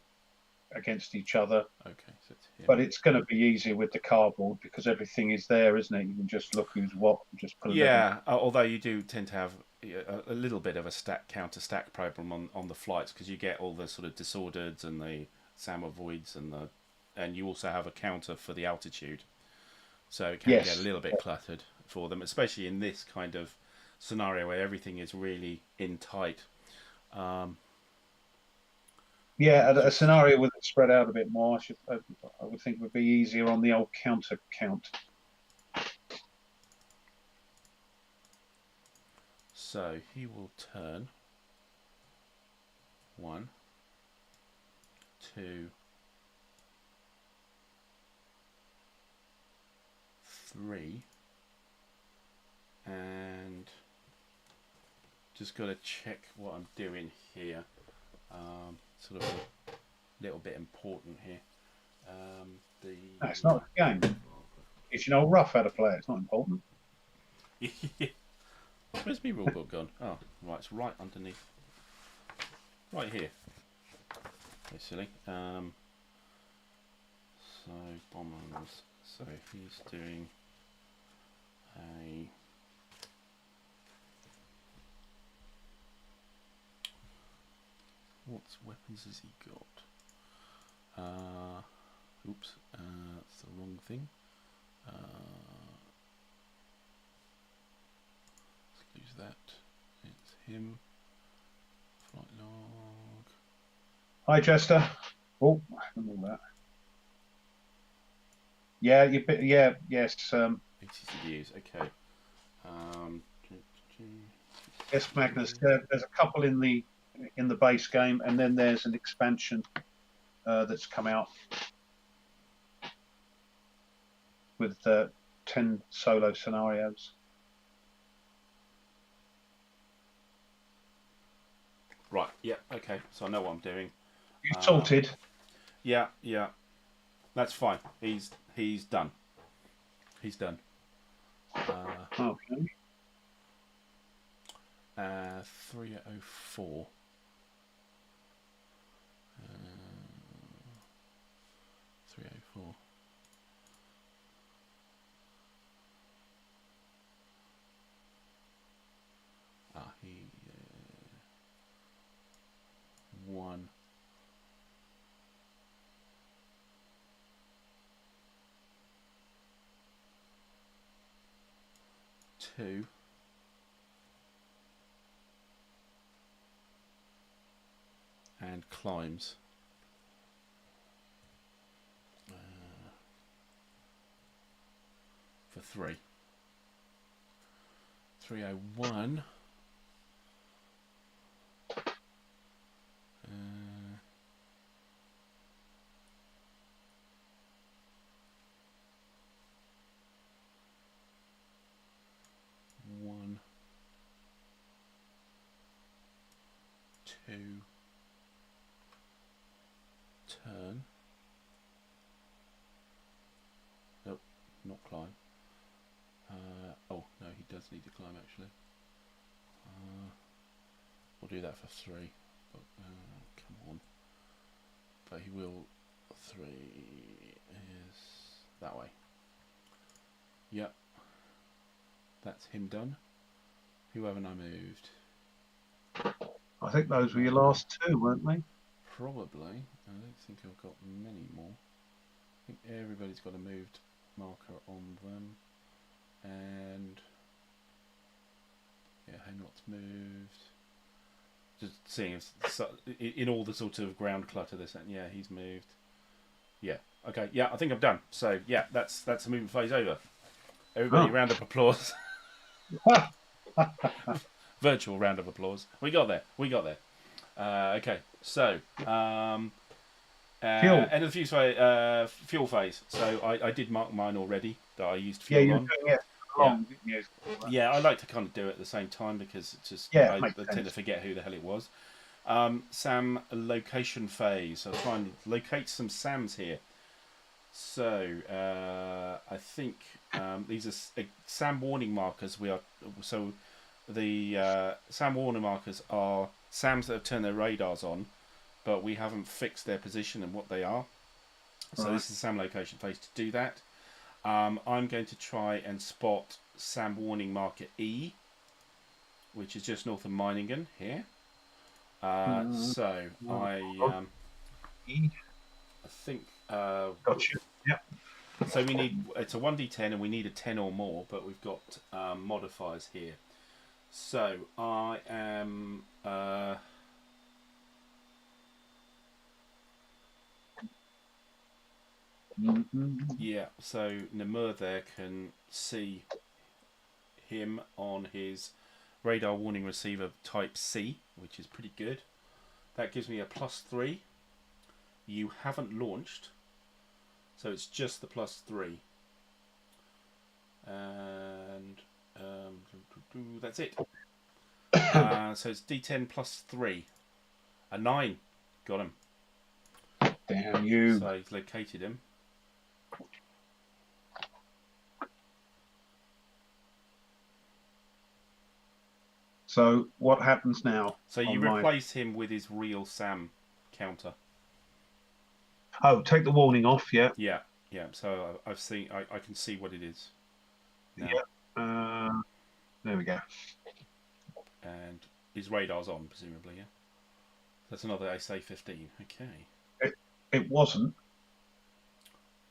B: against each other.
A: Okay, so it's him.
B: But it's going to be easier with the cardboard because everything is there, isn't it? You can just look who's what and just put it
A: in. Although you do tend to have a little bit of a counter stack problem on the flights because you get all the sort of disordered and the SAM voids and you also have a counter for the altitude. So it can get a little bit cluttered for them, especially in this kind of scenario where everything is really in tight.
B: A scenario with it spread out a bit more, I would think would be easier on the old counter count.
A: So he will turn 1, 2, 3, and just got to check what I'm doing here. Sort of a little bit important here.
B: It's not a game. If you know rough how to play it, it's not important.
A: Where's my rulebook gone? Oh, right, it's right underneath. Right here. Okay, silly. So, bombers. So, he's doing a... What weapons has he got? Oops, that's the wrong thing. Let's lose that. It's him. Flight log.
B: Hi, Jester. Oh, I don't know that. Yeah, yes.
A: ATCDs, okay.
B: Yes, Magnus. There's a couple in the base game, and then there's an expansion that's come out with 10 solo scenarios.
A: Right. Yeah. Okay. So I know what I'm doing.
B: You sorted.
A: Yeah. Yeah. That's fine. He's done. He's done.
B: Okay.
A: 304. 304. He 1. 2. And climbs. For 3. 301. 1, 2, turn. Nope, not climb. Oh no, he does need to climb actually. We'll do that for 3. But, come on. But he will. 3 is that way. Yep. That's him done. Who haven't I moved?
B: I think those were your last 2, weren't they?
A: Probably. I don't think I've got many more. I think everybody's got a moved marker on them. And yeah, Hainot's moved. Just seeing if in all the sort of ground clutter this and yeah, he's moved. Yeah. Okay. Yeah, I think I'm done. So yeah, that's the movement phase over. Everybody, round of applause. Virtual round of applause. We got there. Okay. So end of the fuel phase. So I did mark mine already that I used fuel on.
B: Doing it long, didn't you?
A: Yeah, I like to kind of do it at the same time because it's just I tend to forget who the hell it was. SAM location phase. So I'll try and locate some SAMs here. So I think these are SAM warning markers. The SAM warning markers are SAMs that have turned their radars on, but we haven't fixed their position and what they are. So this is SAM location phase. To do that, I'm going to try and spot SAM warning marker E, which is just north of Meiningen here. So I think.
B: Gotcha. Yep.
A: So it's a 1d10 and we need a 10 or more, but we've got modifiers here. So I am yeah, so Namur there can see him on his radar warning receiver type C, which is pretty good. That gives me a +3. You haven't launched, so it's just the +3. And that's it. So it's D10 +3. A 9. Got him.
B: Damn you.
A: So he's located him.
B: So what happens now?
A: So you replace him with his real SAM counter.
B: Oh, take the warning off, yeah.
A: Yeah, yeah. So I've seen. I can see what it is now.
B: Yeah. There we go.
A: And his radar's on, presumably. Yeah. That's another SA-15. Okay.
B: It wasn't.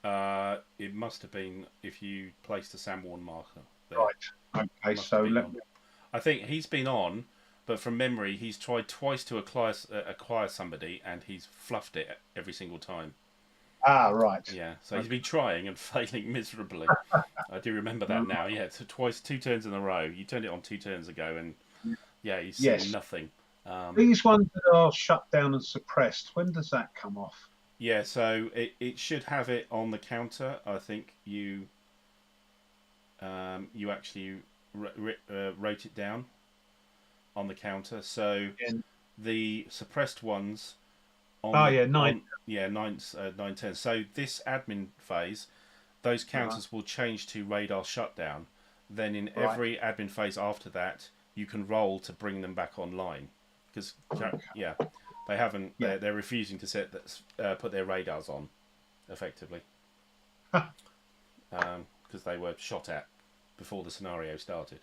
A: It must have been if you placed a SAM warn marker there.
B: Right. Okay. So
A: I think he's been on, but from memory, he's tried twice to acquire somebody, and he's fluffed it every single time.
B: Ah, right.
A: Yeah, so he's been trying and failing miserably. I do remember that now. Yeah, so 2 turns in a row. You turned it on 2 turns ago, and yeah, he's seen nothing.
B: These ones that are shut down and suppressed, when does that come off?
A: Yeah, so it should have it on the counter. I think you actually wrote it down on the counter. So the suppressed ones on
B: Oh,
A: the
B: yeah, 9.
A: on, yeah 9 10. So this admin phase, those counters will change to radar shutdown. Then in
B: Right.
A: every admin phase after that, you can roll to bring them back online. Because they haven't.
B: Yeah.
A: They're refusing to set put their radars on, effectively, because they were shot at before the scenario started.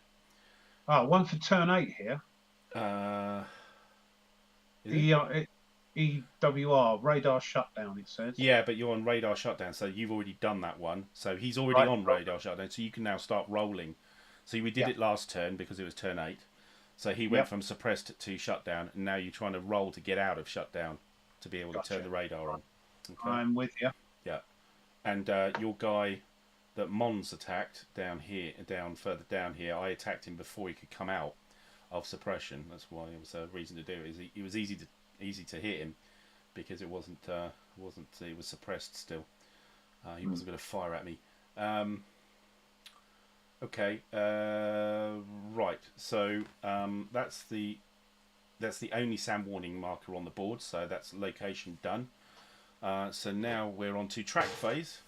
B: Oh, one for turn 8 here. EWR, radar shutdown, it says.
A: Yeah, but you're on radar shutdown, so you've already done that one. So he's already on radar shutdown, so you can now start rolling. So we did it last turn because it was turn 8. So he went from suppressed to shutdown, and now you're trying to roll to get out of shutdown to be able to turn the radar on.
B: Okay. I'm with you.
A: Yeah, and your guy that Mons attacked down further down here, I attacked him before he could come out of suppression. That's why it was a reason to do it. It was easy to hit him because it wasn't it was suppressed still. He wasn't going to fire at me. Okay, right. So that's the only SAM warning marker on the board. So that's location done. So now we're on to track phase,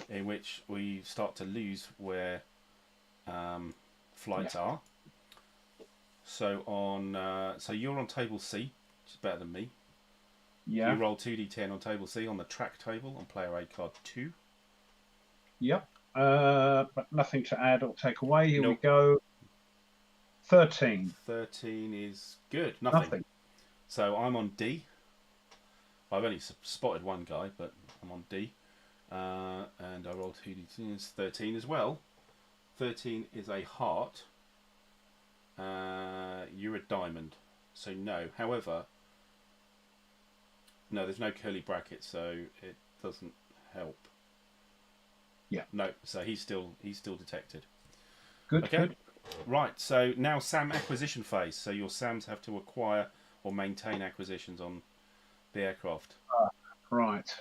A: in which we start to lose where flights are. So so you're on table C, which is better than me.
B: Yeah.
A: You roll 2d10 on table C on the track table on player A card 2.
B: Yep. But nothing to add or take away. Here we go. 13.
A: 13 is good. Nothing. So I'm on D. I've only spotted one guy, but I'm on D. And I roll 2d10. It's 13 as well. 13 is a heart. You're a diamond. So no. However, no, there's no curly bracket, so it doesn't help.
B: Yeah.
A: No, so he's still detected.
B: Good.
A: Okay.
B: Good.
A: Right. So now SAM acquisition phase. So your SAMs have to acquire or maintain acquisitions on the aircraft.
B: Right.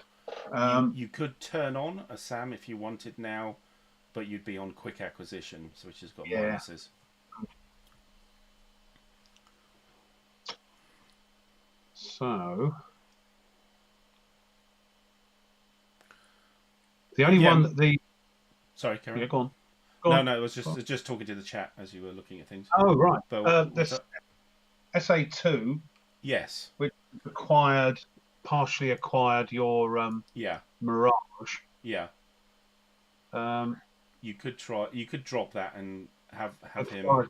A: You could turn on a SAM if you wanted now, but you'd be on quick acquisition, which has got minuses.
B: So the only one that the
A: sorry, Karen.
B: Yeah, go on.
A: No, it was just talking to the chat as you were looking at things.
B: Oh, right.
A: But
B: this SA2,
A: yes,
B: which partially acquired your Mirage.
A: Yeah. You could drop that and have him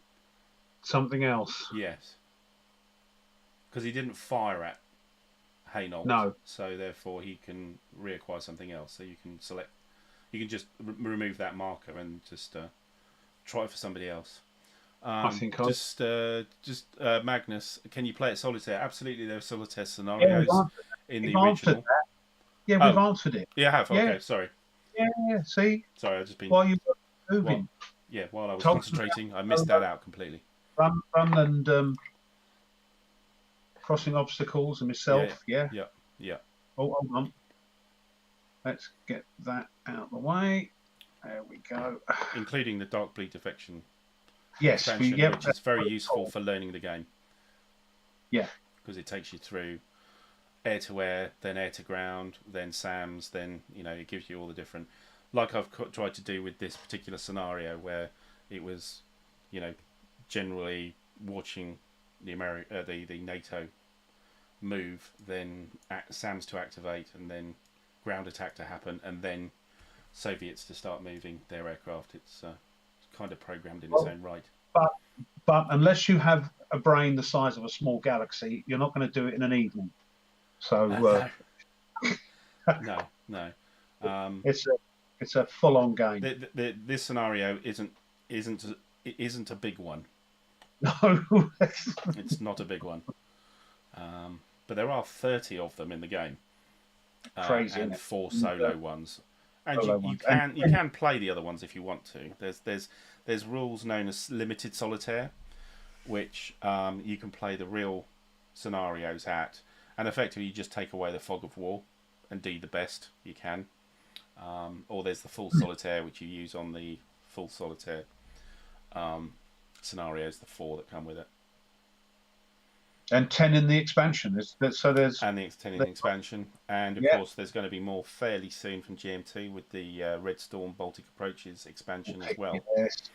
B: something else.
A: Yes. Because he didn't fire at Hainault.
B: No.
A: So therefore he can reacquire something else. So you can select. You can just remove that marker and just try for somebody else.
B: I think
A: just Magnus, can you play it solitaire? Absolutely, there are solitaire scenarios in the original.
B: Yeah, we've answered it.
A: Yeah, I have. Okay, sorry.
B: Yeah, see.
A: Sorry, I've just been.
B: While you were moving.
A: While I was concentrating, I missed that out completely.
B: Run and crossing obstacles and myself. Yeah. Oh, hold on. Let's get that out of the way. There we go.
A: Including the Dark Bleed Defection
B: expansion,
A: which is very useful for learning the game.
B: Yeah.
A: Because it takes you through air to air, then air to ground, then SAMs, then it gives you all the different. Like I've tried to do with this particular scenario, where it was, generally watching the NATO move, then SAMs to activate, and then ground attack to happen, and then Soviets to start moving their aircraft. It's kind of programmed in its own right.
B: But unless you have a brain the size of a small galaxy, you're not going to do it in an evening. So
A: no.
B: It's a full-on game.
A: This scenario isn't a big one.
B: No,
A: it's not a big one. But there are 30 of them in the game.
B: Crazy,
A: and 4 solo ones. And you can play the other ones if you want to. There's rules known as limited solitaire, which you can play the real scenarios at, and effectively you just take away the fog of war and do the best you can. Or there's the full solitaire, which you use on the full solitaire scenarios, the 4 that come with it.
B: And 10 in the expansion. So there's
A: and the 10 in the expansion, and of
B: yeah.
A: course there's going to be more fairly soon from GMT with the Red Storm Baltic Approaches expansion as well.
B: Yes.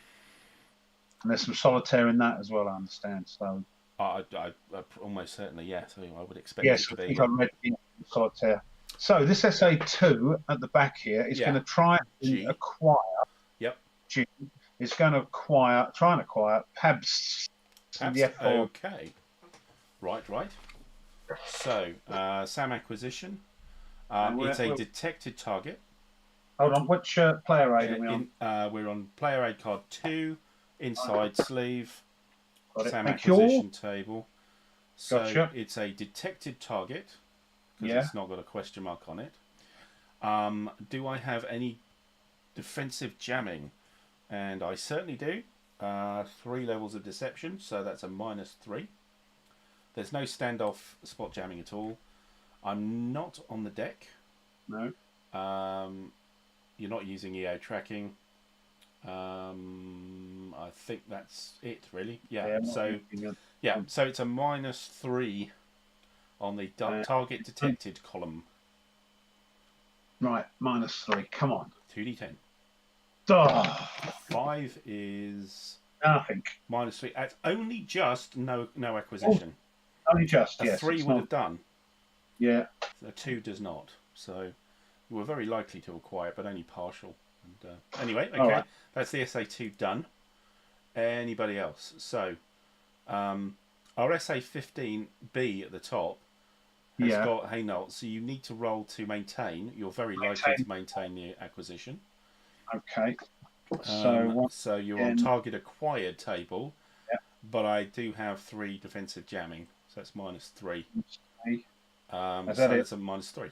B: And there's some solitaire in that as well, I understand. So
A: I almost certainly, yeah. So I would expect
B: yes,
A: it to
B: I
A: be.
B: think I read solitaire. So this SA2 at the back here is going to try and acquire.
A: Yep.
B: G. It's going to try and acquire Pabst. The F4.
A: Okay. Right. So SAM acquisition. It's a detected target.
B: Hold on. Which player aid are we on?
A: We're on player aid card 2, inside sleeve. SAM
B: Thank
A: acquisition
B: you.
A: table. So
B: gotcha.
A: It's a detected target because it's not got a question mark on it. Do I have any defensive jamming? And I certainly do. 3 levels of deception, so that's a -3. There's no standoff spot jamming at all. I'm not on the deck.
B: No.
A: You're not using EO tracking. I think that's it, really. Yeah. So it's a -3 on the target detected column.
B: Right, -3. Come on.
A: 2d10.
B: Oh.
A: 5 is
B: nothing.
A: -3. That's only just no acquisition.
B: Only just.
A: A 3 would have done.
B: Yeah.
A: A 2 does not. So you were very likely to acquire, but only partial. And, anyway, okay, right. That's the SA2 done. Anybody else? So our SA15B at the top has got Hey Nolt, so you need to roll to maintain. You're very likely to maintain the acquisition.
B: Okay.
A: So you're on target acquired table, but I do have 3 defensive jamming, so that's -3. So that's a -3.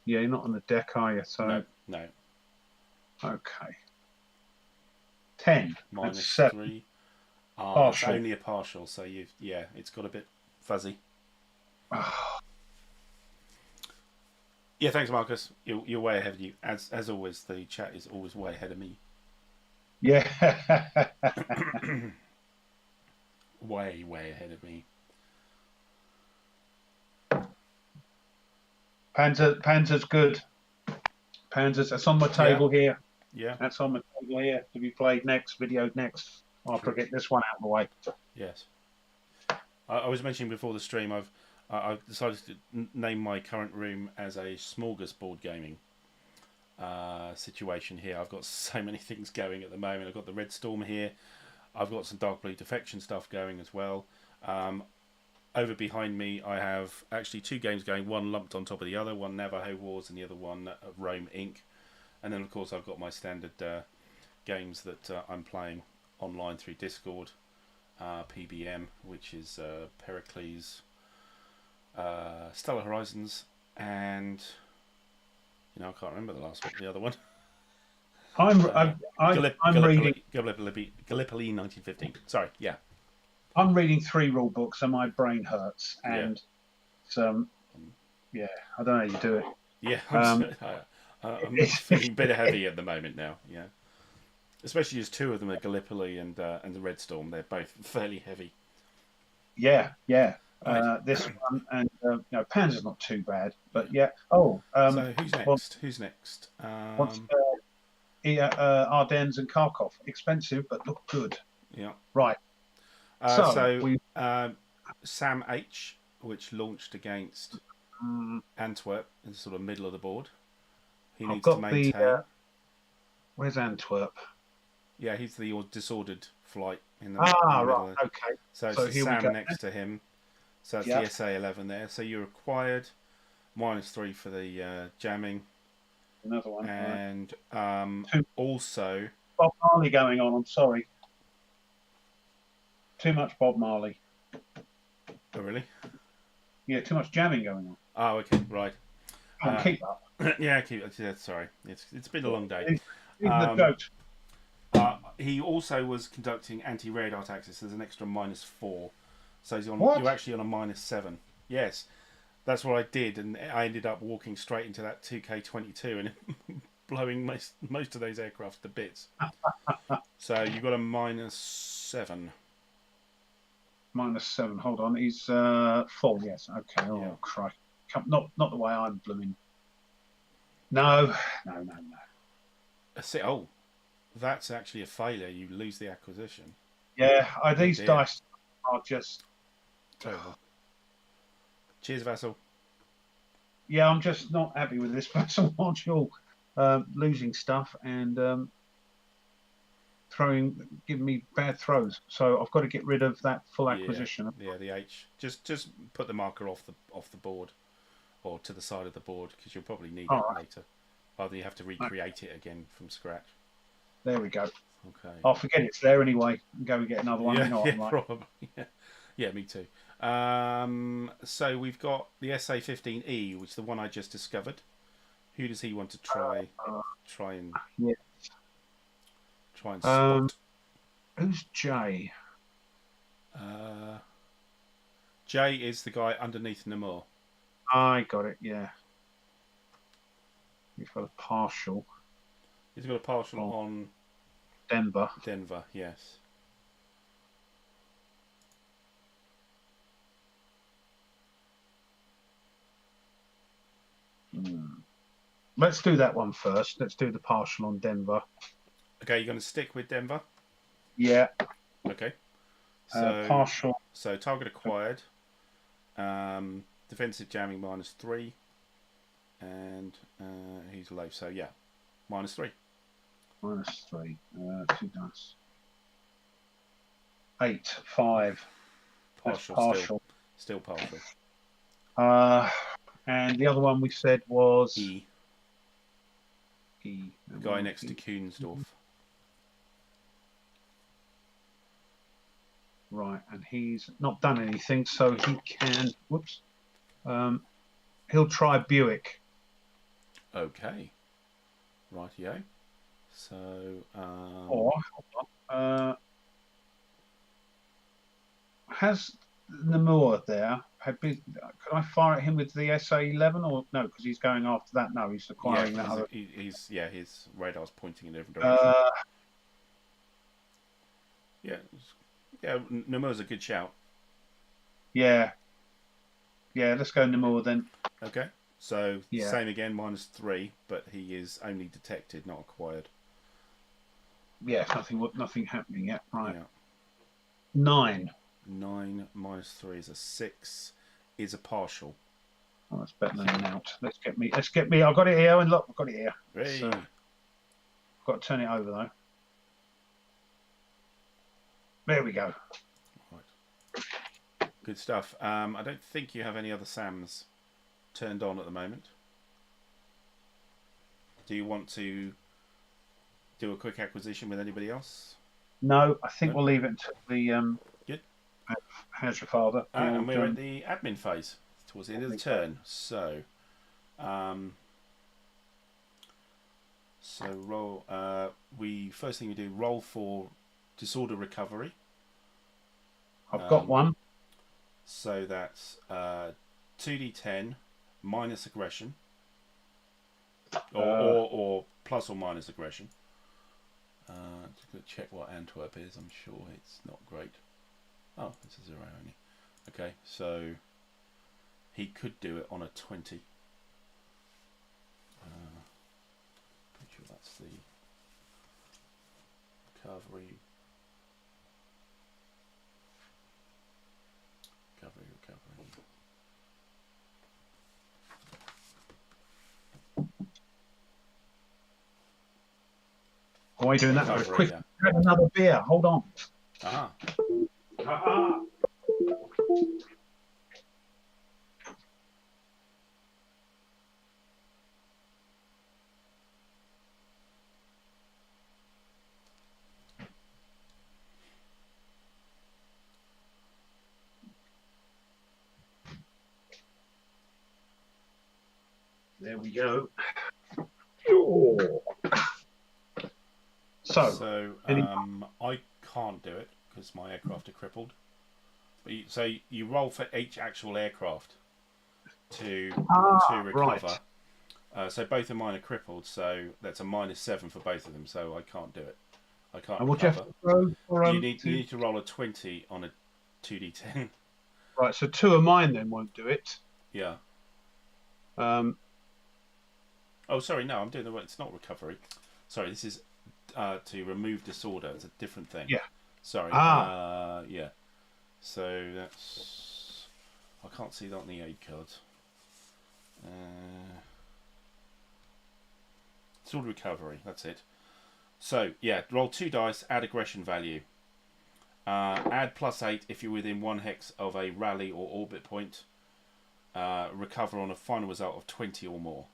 B: Yeah, you're not on the deck, are you? So
A: no.
B: Okay. 10
A: -3. It's only a partial, so it's got a bit fuzzy. Yeah, thanks, Marcus. You're way ahead of you. As always, the chat is always way ahead of me.
B: Yeah.
A: way ahead of me.
B: Panzer's good. That's on my table here.
A: Yeah.
B: That's on my table here to be played next, videoed next. After I get this one out of the way.
A: Yes. I was mentioning before the stream, I've decided to name my current room as a smorgasbord gaming situation here. I've got so many things going at the moment. I've got the Red Storm here. I've got some Dark Blue Defection stuff going as well. Over behind me, I have actually 2 games going, one lumped on top of the other, one Navajo Wars and the other one Rome Inc. And then, of course, I've got my standard games that I'm playing online through Discord. PBM, which is Pericles, Stellar Horizons, and I can't remember the other one.
B: I'm reading
A: Gallipoli 1915. Sorry, yeah.
B: I'm reading 3 rule books, and my brain hurts. And I don't know how you do it.
A: Yeah, I'm feeling a bit heavy at the moment now. Yeah, especially as 2 of them are Gallipoli and the Red Storm. They're both fairly heavy.
B: Yeah.
A: Right.
B: This one and Panzer's not too bad, but yeah. So
A: who's next? Who's next?
B: Ardennes and Kharkov. Expensive, but look good.
A: Yeah.
B: Right.
A: Sam H, which launched against Antwerp in the sort of middle of the board. He needs to maintain.
B: Where's Antwerp?
A: Yeah, he's the disordered flight in the
B: right. Okay.
A: So it's Sam next to him. So it's the SA11 there. So you're required -3 for the jamming.
B: Another one.
A: And also
B: Bob Marley going on. I'm sorry. Too much Bob Marley.
A: Oh, really?
B: Yeah, too much jamming going on.
A: Oh, okay, right.
B: Keep up.
A: Yeah, keep up. Yeah, sorry. It's been a long day. He also was conducting anti-radar taxis. There's an extra -4. So you're actually on a -7. Yes. That's what I did, and I ended up walking straight into that 2K22 and blowing most of those aircraft to bits. So you've got a -7.
B: -7. Hold on, he's full. Yes. Okay. Oh,
A: Yeah.
B: Christ. Not the way I'm blooming. No.
A: Oh, that's actually a failure. You lose the acquisition.
B: Yeah. These dice are just
A: terrible. Cheers, Vassal.
B: Yeah, I'm just not happy with this Vassal Module losing stuff and giving me bad throws. So I've got to get rid of that full acquisition.
A: Yeah, the H. Just put the marker off the board, or to the side of the board, because you'll probably need it later. Rather you have to recreate it again from scratch.
B: There we go.
A: Okay.
B: I'll forget it's there anyway and go and get another one.
A: Yeah,
B: you know what I'm like.
A: Probably. Yeah, me too. So we've got the SA-15E, which is the one I just discovered. Who does he want to try and spot?
B: Who's Jay?
A: Jay is the guy underneath Namur.
B: I got it. Yeah. He's got a partial.
A: He's got a partial on
B: Denver.
A: Denver, yes.
B: Let's do that one first. Let's do the partial on Denver.
A: Okay, you're going to stick with Denver?
B: Yeah.
A: Okay. So
B: partial.
A: So target acquired. Defensive jamming -3. And he's low. So yeah, -3.
B: -3. 2 dice. 8, 5.
A: Partial. Still partial.
B: And the other one we said was
A: E. The guy next to Kuhnsdorf.
B: Right, and he's not done anything, so he can. Whoops. He'll try Buick.
A: Okay. Rightio. So.
B: Or has Namur there? Could I fire at him with the SA-11 or no? Because he's going after that. No, he's acquiring that other.
A: His radar's pointing in a different direction. Yeah, Namur's a good shout. Yeah,
B: let's go Namur then.
A: Okay, so same again, -3, but he is only detected, not acquired.
B: Yeah, nothing happening yet. Right.
A: Yeah.
B: 9.
A: 9 -3 is a 6. Is a partial.
B: Oh, that's better than an out. Let's get me. I've got it here, and look, I've got it here.
A: Hey.
B: So, I've got to turn it over though. There we go.
A: Right. Good stuff. I don't think you have any other SAMs turned on at the moment. Do you want to do a quick acquisition with anybody else?
B: No, I think we'll leave it until the
A: Good.
B: How's your father?
A: And we're at the admin phase towards the end of the turn. So, roll. First thing we do, roll for disorder recovery.
B: I've got one.
A: So that's 2d10 minus aggression, or plus or minus aggression. Just gonna check what Antwerp is. I'm sure it's not great. Oh, it's a 0 only. Okay, so he could do it on a 20. Pretty sure that's the recovery.
B: Why are you doing that? Quick, grab another beer. Hold on.
A: Ah.
B: There we go.
A: So I can't do it because my aircraft are crippled. But you roll for each actual aircraft to recover. Right. So both of mine are crippled, so that's a -7 for both of them. So I can't do it. I can't recover. You need to roll a 20 on a 2d10.
B: Right, so 2 of mine then won't do it.
A: Yeah.
B: Oh,
A: sorry, no, I'm doing the. It's not recovery. Sorry, this is to remove disorder. It's a different thing.
B: yeah.
A: Sorry. Yeah. So that's. I can't see that on the aid card. Disorder recovery. That's it. So yeah, roll 2 dice. Add aggression value. Add +8 if you're within 1 hex of a rally or orbit point. Recover on a final result of 20 or more.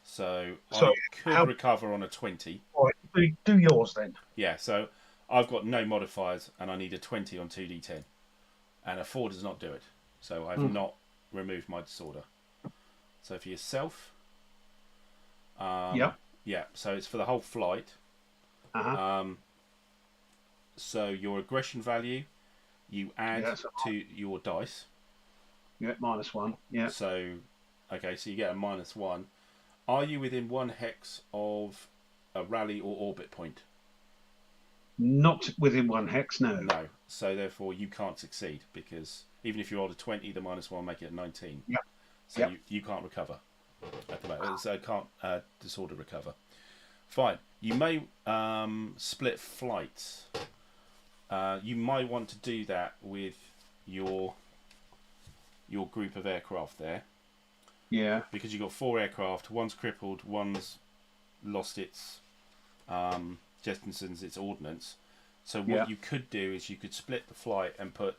A: So I could recover on a 20.
B: All right, do yours then.
A: Yeah, so I've got no modifiers and I need a 20 on 2d10. And a 4 does not do it. So I've not removed my disorder. So for yourself...
B: yeah,
A: so it's for the whole flight. So your aggression value, you add to your dice.
B: Yeah, -1. Yeah.
A: So, okay, so you get a -1. Are you within 1 hex of a rally or orbit point?
B: Not within 1 hex, no.
A: No. So therefore you can't succeed because even if you rolled a 20, the -1 will make it a 19.
B: Yeah.
A: So you can't recover at the moment. So can't disorder recover. Fine. You may split flights. You might want to do that with your group of aircraft there.
B: Yeah.
A: Because you've got 4 aircraft. One's crippled. One's lost its jettisons, its ordnance. So what you could do is you could split the flight and put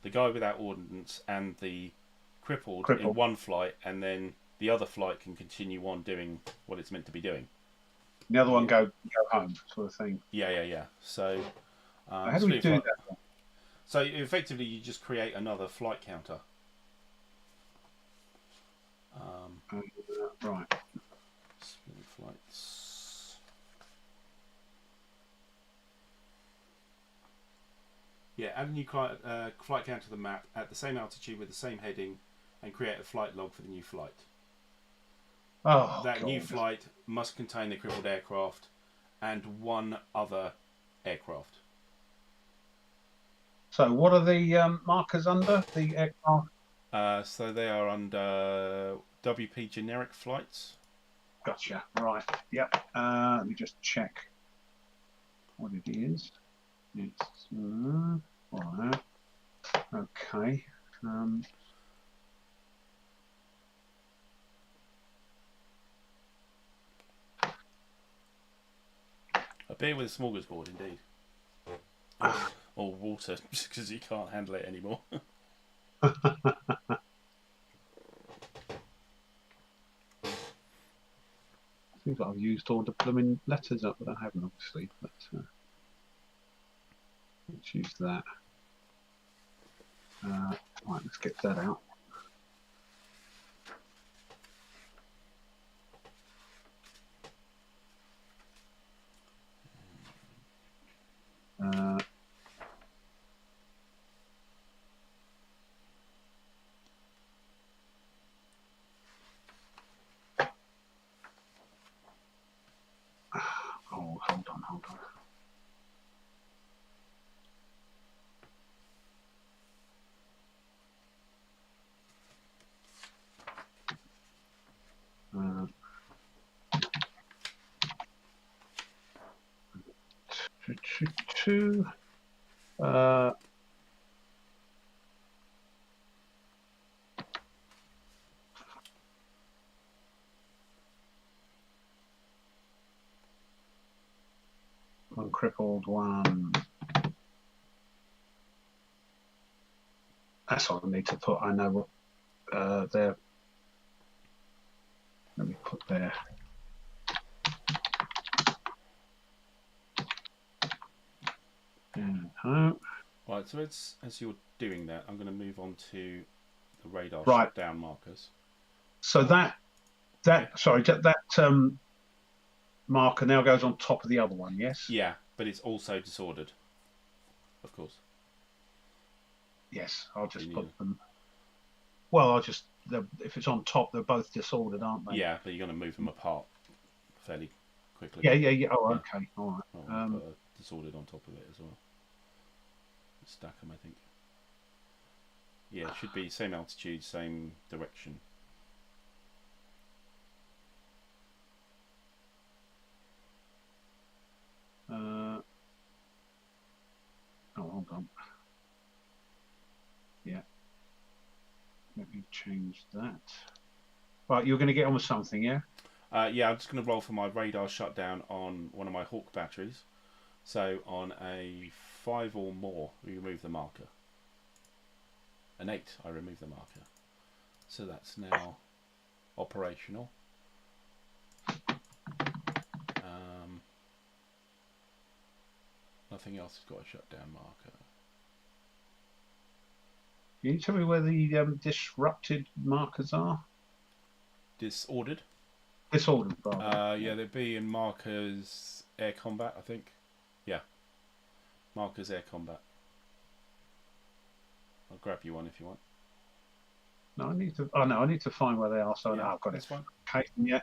A: the guy without ordnance and the crippled in one flight, and then the other flight can continue on doing what it's meant to be doing.
B: The other one go home, sort of thing.
A: Yeah. So
B: how do we do that?
A: So effectively, you just create another flight counter.
B: Right.
A: Split flights. Yeah, add a new flight counter to the map at the same altitude with the same heading, and create a flight log for the new flight.
B: Oh,
A: that new flight must contain the crippled aircraft and 1 other aircraft.
B: So what are the markers under the aircraft?
A: So they are under WP generic flights.
B: Gotcha. Right. Yep. Let me just check what it is. It's right. Okay.
A: A beer with a smorgasbord, indeed. Or water, because you can't handle it anymore.
B: Seems like I've used all the blooming letters up, but I haven't, obviously. But let's use that. Right, let's get that out. Oh, hold on. Two. One crippled, one. That's what I need to put. I know what there. Let me put there.
A: Right, so as you're doing that, I'm going to move on to the radar
B: right.
A: shutdown markers.
B: So that marker now goes on top of the other one, yes?
A: Yeah, but it's also disordered, of course.
B: Yes, I'll just put them. Well, if it's on top, they're both disordered, aren't they?
A: Yeah, but you're going to move them apart fairly quickly.
B: Yeah. Oh, okay, all right.
A: I'll put disordered on top of it as well. Stack them, I think. Yeah, it should be same altitude, same direction.
B: Oh, hold on. Yeah. Let me change that. Right, you're going to get on with something, yeah?
A: Yeah, I'm just going to roll for my radar shutdown on one of my Hawk batteries. So on a 5 or more, we remove the marker. An 8, I remove the marker. So that's now operational. Nothing else has got a shutdown marker.
B: Can you tell me where the disrupted markers are?
A: Disordered?
B: Disordered, rather.
A: Yeah, they'd be in markers air combat, I think. Yeah. Markers air combat. I'll grab you one if you want.
B: No, I need to. Oh no, I need to find where they are. So
A: yeah,
B: now I've got
A: it.
B: Fine. Okay, yeah.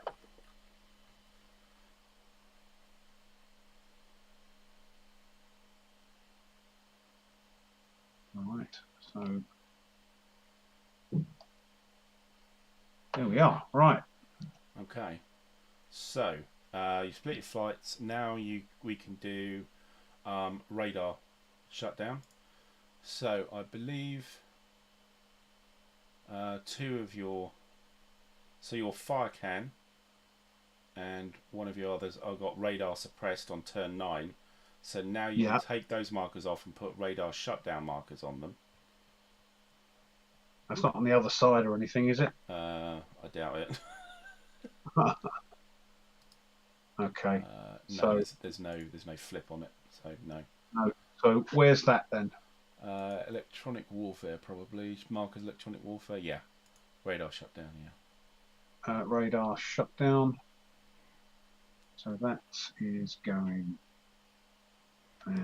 B: All right. So there we are. Right.
A: Okay. So you split your flights. Now we can do radar shutdown. So I believe 2 of your fire can and one of your others are got radar suppressed on turn 9. So now you can take those markers off and put radar shutdown markers on them.
B: That's not on the other side or anything, is it?
A: I doubt it.
B: Okay.
A: No, so there's no flip on it. So no.
B: No. So where's that then?
A: Electronic warfare, probably. Markers electronic warfare. Yeah. Radar shutdown. Yeah.
B: Radar shutdown. So that is going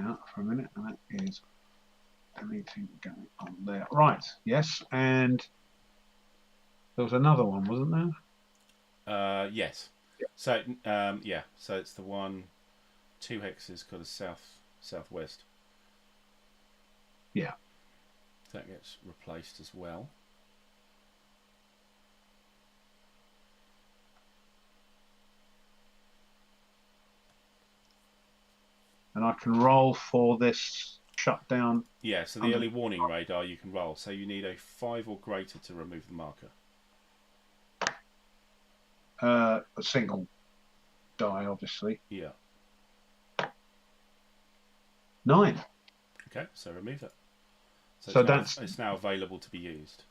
B: out for a minute, and that is anything going on there. Right. Yes, and there was another one, wasn't there?
A: Yes. Yeah. So yeah. So it's the one, 2 hexes, kind of southwest.
B: Yeah.
A: That gets replaced as well.
B: And I can roll for this shutdown.
A: Yeah, so the early warning radar you can roll. So you need a 5 or greater to remove the marker.
B: A single die, obviously.
A: Yeah.
B: 9.
A: Okay, so remove it.
B: So
A: it's now available to be used.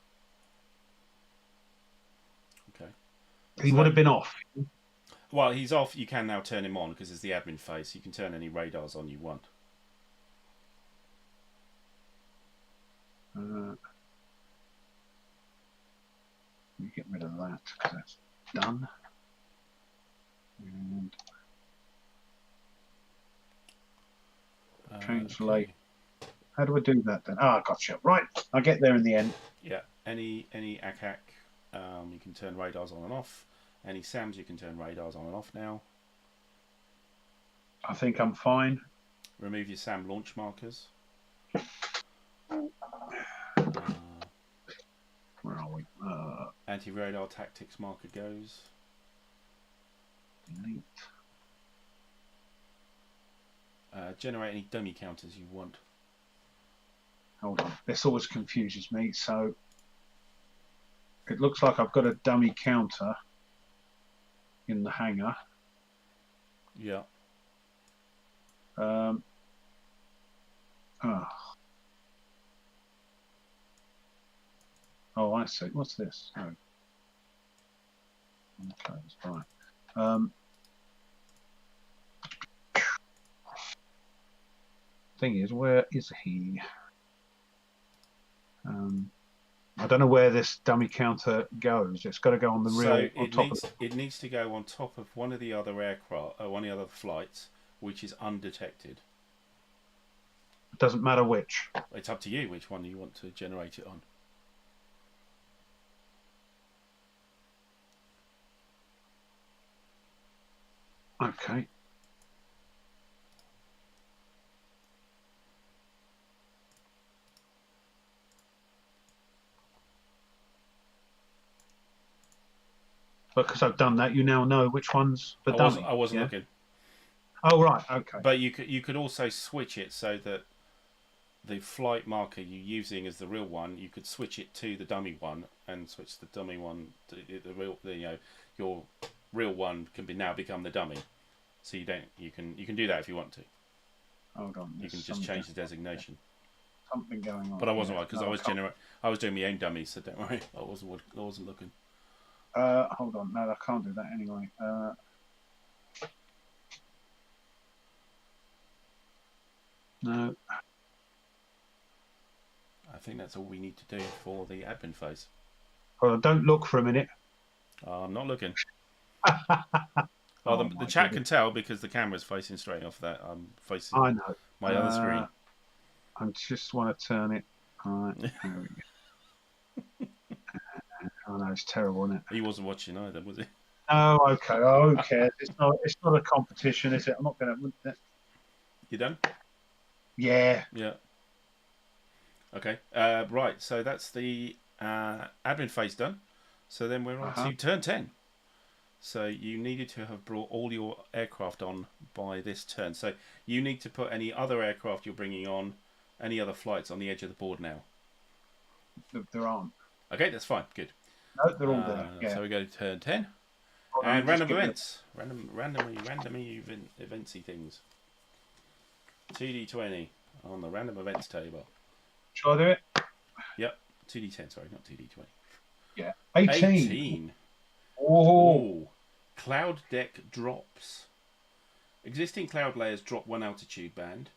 A: Okay.
B: He would have been off.
A: Well, he's off. You can now turn him on because it's the admin phase. You can turn any radars on you want.
B: Let me get rid of that because that's done. And change late. How do I do that then? Ah, gotcha. Right, I'll get there in the end.
A: Yeah, any ACAC, you can turn radars on and off. Any SAMs, you can turn radars on and off now.
B: I think I'm fine.
A: Remove your SAM launch markers.
B: Where are we?
A: Anti-radar tactics marker goes.
B: Delete.
A: Generate any dummy counters you want.
B: Hold on. This always confuses me. So it looks like I've got a dummy counter in the hangar.
A: Yeah.
B: Oh. Oh, I see. What's this? Oh. Okay, that's fine. Thing is, where is he? I don't know where this dummy counter goes. It's got to go on the real.
A: It needs to go on top of one of the other aircraft, one of the other flights, which is undetected.
B: It doesn't matter which.
A: It's up to you which one you want to generate it on.
B: Okay. because I've done that, you now know which one's the dummy.
A: I wasn't looking.
B: Oh right, okay.
A: But you could also switch it so that the flight marker you're using as the real one, you could switch it to the dummy one and switch the dummy one to the real. Your real one can become the dummy. So you can do that if you want to.
B: Hold on.
A: You can just change the designation.
B: Something going on.
A: But I wasn't because I was doing my own dummies, so don't worry. I wasn't looking.
B: Hold on. No, I can't do that anyway. No.
A: I think that's all we need to do for the admin phase.
B: Well, don't look for a minute.
A: I'm not looking. Well, the chat can tell because the camera's facing straight off that. I'm facing my other screen.
B: I just want to turn it. All right. There we go. Oh no, it's terrible, isn't it?
A: He wasn't watching either, was he?
B: Oh, okay. Oh, who cares? It's not a competition, is it? I'm not going to.
A: You done?
B: Yeah.
A: Yeah. Okay. Right. So that's the admin phase done. So then we're on to turn 10. So you needed to have brought all your aircraft on by this turn. So you need to put any other aircraft you're bringing on, any other flights on the edge of the board now.
B: There aren't.
A: Okay, that's fine. Good.
B: No, they're all there. Yeah.
A: So we go to turn 10. And random events. Randomly eventsy things. 2d20 on the random events table.
B: Shall I do it?
A: Yep. 2d10, sorry, not 2d20.
B: Yeah. 18.
A: Oh. Cloud deck drops. Existing cloud layers drop 1 altitude band.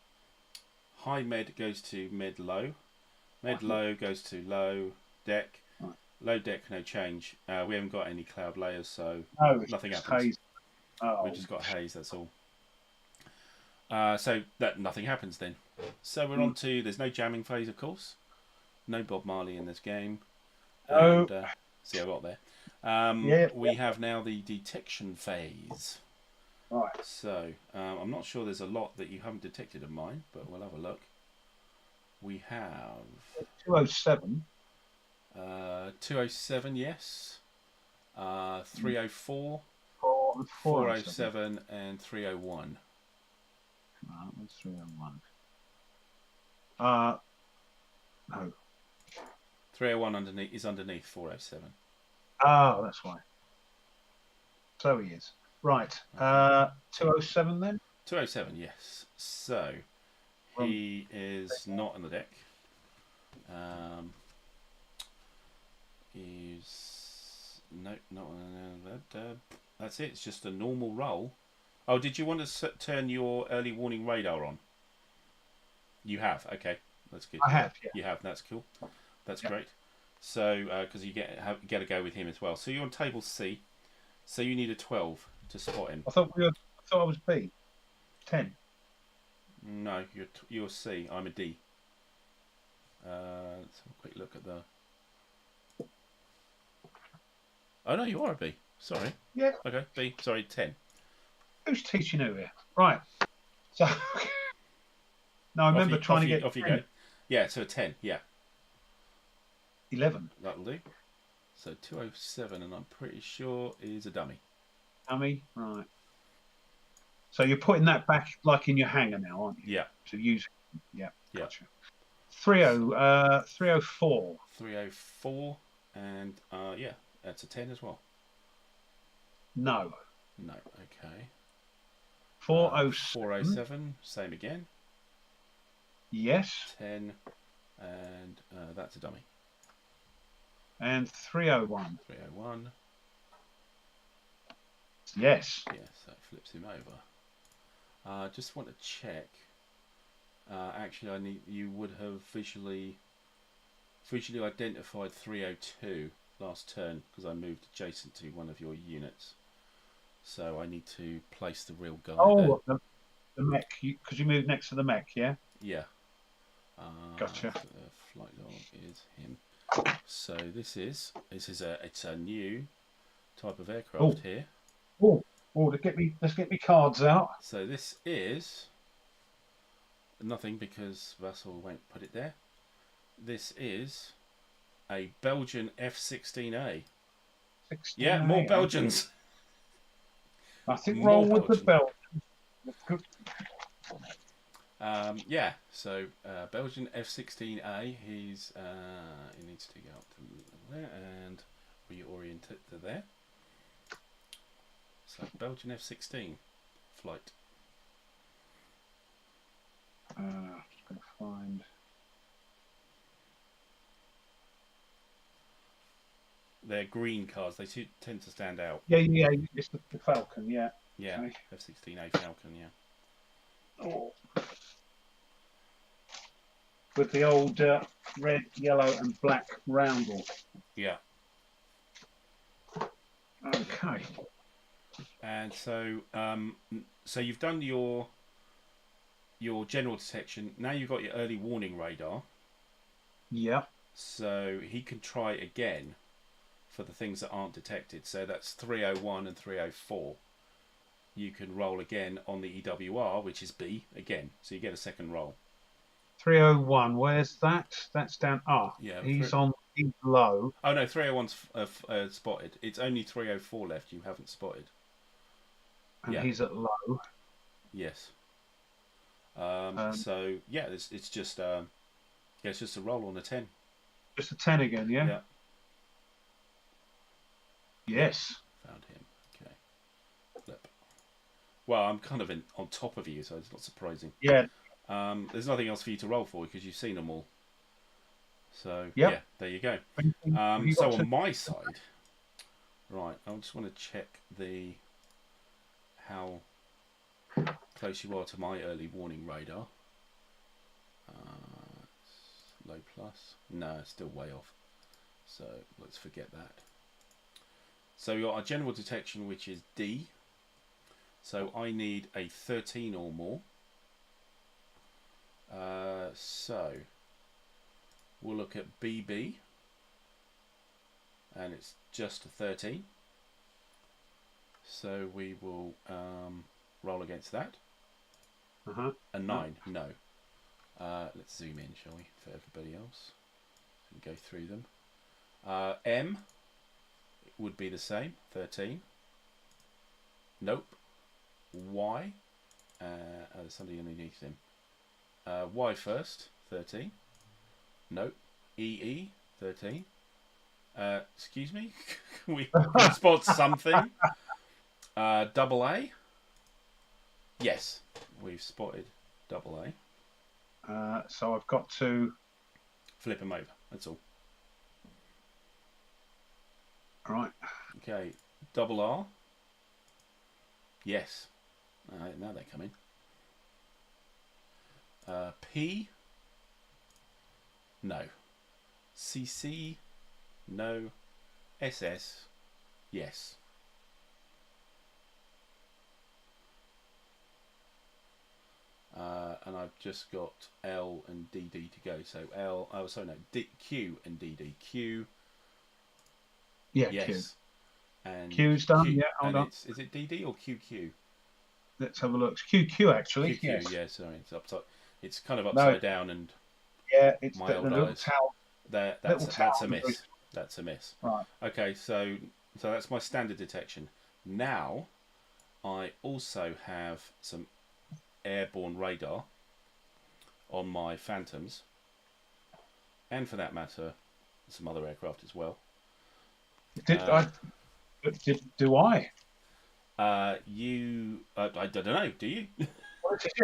A: High med goes to med low. Med low goes to low deck. Low deck, no change. We haven't got any cloud layers, so nothing happens.
B: Haze. Oh.
A: We've just got haze, that's all. So that nothing happens then. So we're on to, there's no jamming phase, of course. No Bob Marley in this game. And, see, I got there. We have now the detection phase.
B: Right.
A: So I'm not sure there's a lot that you haven't detected of mine, but we'll have a look. We have
B: 207.
A: 207, yes. 304,
B: 407,
A: and 301.
B: Right, what's 301? No.
A: 301 is underneath 407.
B: Oh, that's why. So he is. Right. 207 then?
A: 207, yes. So he is not on the deck. That's it. It's just a normal roll. Oh, did you want to turn your early warning radar on? You have. Okay, that's good.
B: I have. Yeah.
A: You have. That's cool. That's great. So because you get to go with him as well. So you're on table C. So you need a 12 to spot him.
B: I thought I was B. 10.
A: No, you're C. I'm a D. Let's have a quick look at the. Oh no, you are a B. Sorry.
B: Yeah.
A: Okay, B. Sorry, 10.
B: Who's teaching who here? Right. So. No, I remember trying to get.
A: Off you go. Yeah, so a 10. Yeah.
B: 11.
A: That'll do. So 207, and I'm pretty sure is a dummy.
B: Dummy, right. So you're putting that back like in your hanger now, aren't you?
A: Yeah.
B: To use it. Yeah.
A: Yeah.
B: Gotcha. 304.
A: 304, and yeah, that's a 10 as well.
B: No.
A: No. Okay.
B: 407.
A: 407, same again.
B: Yes.
A: 10, and that's a dummy.
B: And 301.
A: 301.
B: Yes.
A: Yes, that flips him over. Just want to check. Actually, you would have visually identified 302 last turn because I moved adjacent to one of your units. So I need to place the real guy.
B: Oh, the mech, because you moved next to the mech, yeah?
A: Yeah.
B: Gotcha.
A: The flight log is him. So it's a new type of aircraft here.
B: Oh, let's get me cards out.
A: So this is nothing because Vassal won't put it there. This is a Belgian F-16A. Yeah, more Belgians.
B: I think roll with the Belgians.
A: Yeah, so Belgian F-16A, he needs to go up to there and reorient it to there. So Belgian F-16 flight.
B: Just going to find.
A: They're green cars. They tend to stand out.
B: Yeah, it's the Falcon. Yeah.
A: Yeah,
B: okay.
A: F-16A Falcon. Yeah.
B: Oh. With the old red, yellow, and black roundel.
A: Yeah.
B: Okay.
A: And so, so you've done your general detection. Now you've got your early warning radar.
B: Yeah.
A: So he can try again for the things that aren't detected. So that's 301 and 304. You can roll again on the EWR, which is B again. So you get a second roll.
B: 301. Where's that? That's down.
A: Yeah,
B: he's low.
A: Oh no, 301's spotted. It's only 304 left. You haven't spotted.
B: And he's at low.
A: Yes. So yeah, it's just it's just a roll on a 10.
B: Just a 10 again, yeah.
A: Yeah.
B: Yes.
A: Found him. Okay. Flip. Well, I'm kind of on top of you, so it's not surprising.
B: Yeah.
A: There's nothing else for you to roll for because you've seen them all. So
B: yep.
A: yeah, there you go. So on my side, right, I just want to check how close you are to my early warning radar. Low plus. No, it's still way off. So let's forget that. So we got our general detection, which is D. So I need a 13 or more. So we'll look at BB, and it's just a 13. So we will roll against that. A 9, no. Let's zoom in, shall we, for everybody else? And go through them. M would be the same, 13. Nope. Y, there's somebody underneath him. Y first, 13. Nope. EE, 13. Excuse me? we spot something. Double A. Yes, we've spotted double
B: A. So I've got to
A: flip him over. That's all.
B: All right.
A: Okay. Double R. Yes. Now they come in. P. No. CC. No. SS. Yes. And I've just got L and DD to go. So L. Oh, sorry, no. Q and DD. Q.
B: Yeah.
A: Yes.
B: Q.
A: And
B: Q's done.
A: Q,
B: yeah. Hold on.
A: Is it DD or QQ?
B: Let's have a look. It's QQ actually.
A: QQ.
B: Yes.
A: Yeah. Sorry. It's upside. It's kind of upside down and.
B: Yeah. It's
A: my
B: the
A: old
B: little
A: eyes.
B: towel.
A: That's a miss. That's a miss.
B: Right.
A: Okay. So that's my standard detection. Now, I also have some airborne radar on my Phantoms, and for that matter, some other aircraft as well.
B: Do I?
A: I don't know. Do you?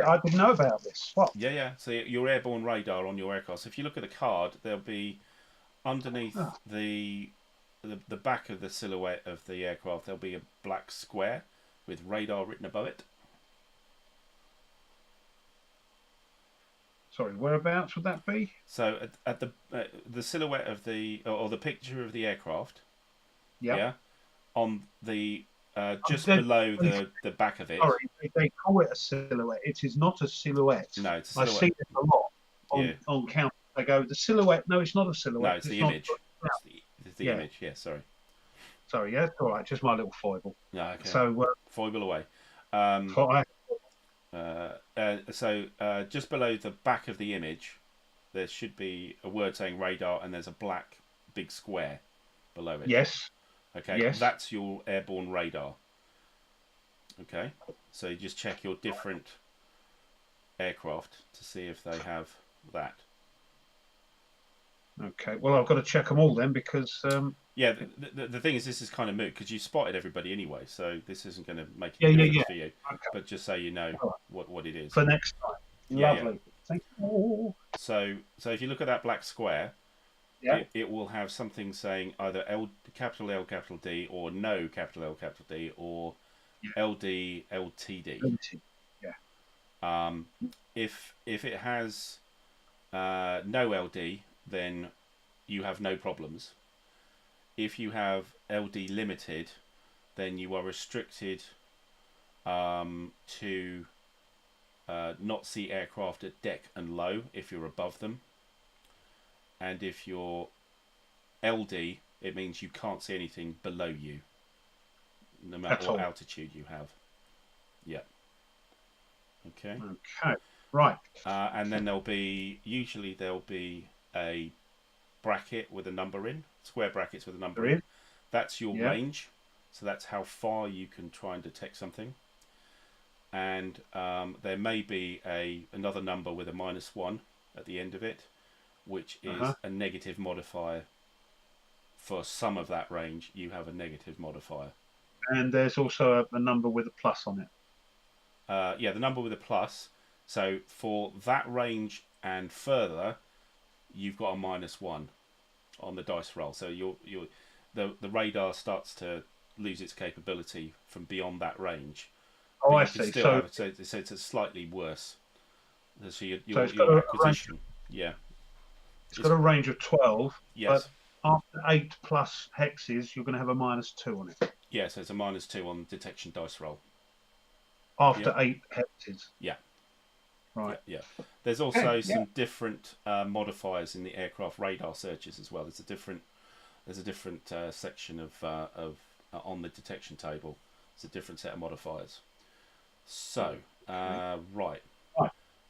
B: I didn't know about this. What?
A: Yeah. So your airborne radar on your aircraft. So if you look at the card, there'll be underneath the back of the silhouette of the aircraft. There'll be a black square with radar written above it.
B: Sorry, whereabouts would that be?
A: So at the silhouette of or the picture of the aircraft.
B: Yep.
A: Yeah. On the just below the back of it.
B: Sorry, they call it a silhouette. It is not a silhouette.
A: No, it's a silhouette.
B: I see it a lot on count. They go, the silhouette. No, it's not a silhouette.
A: No, it's the image. It's the image. Yeah, sorry.
B: Sorry, yeah, it's all right. Just my little foible.
A: No, okay.
B: So
A: foible away. So just below the back of the image, there should be a word saying radar, and there's a black big square below it.
B: Yes.
A: Okay,
B: Yes.
A: that's your airborne radar. Okay, so you just check your different aircraft to see if they have that.
B: Okay. Well, I've got to check them all then because.
A: Yeah, the thing is, this is kind of moot because you spotted everybody anyway, so this isn't going to make
B: Yeah,
A: any
B: yeah,
A: difference
B: yeah.
A: for you.
B: Okay.
A: But just so you know
B: All right.
A: what it is.
B: For next time.
A: Yeah,
B: Lovely.
A: yeah.
B: Thank you.
A: So if you look at that black square,
B: Yeah.
A: it will have something saying either capital L, capital D, or no, capital L, capital D, or
B: Yeah.
A: LD, LTD.
B: Limited. Yeah.
A: If it has no LD, then you have no problems. If you have LD limited, then you are restricted to not see aircraft at deck and low if you're above them. And if you're LD, it means you can't see anything below you, no matter what altitude you have. Yeah. Okay.
B: Okay. Right.
A: And then usually there'll be a bracket with a number in, square brackets with a number in. That's your range. So that's how far you can try and detect something. And there may be another number with a -1 at the end of it, which is a negative modifier. For some of that range, you have a negative modifier.
B: And there's also a number with a plus on it.
A: Yeah, the number with a plus. So for that range and further, you've got a -1 on the dice roll. So the radar starts to lose its capability from beyond that range.
B: Oh,
A: but
B: I
A: you can
B: see.
A: Still so it's a slightly worse. So your acquisition, yeah.
B: It's got a range of 12.
A: Yes.
B: But after 8 plus hexes, you're going to have a -2 on it.
A: Yeah, so it's a -2 on detection dice roll.
B: After 8 hexes.
A: Yeah.
B: Right.
A: Yeah. There's also some different modifiers in the aircraft radar searches as well. There's a different section of on the detection table. It's a different set of modifiers. So right.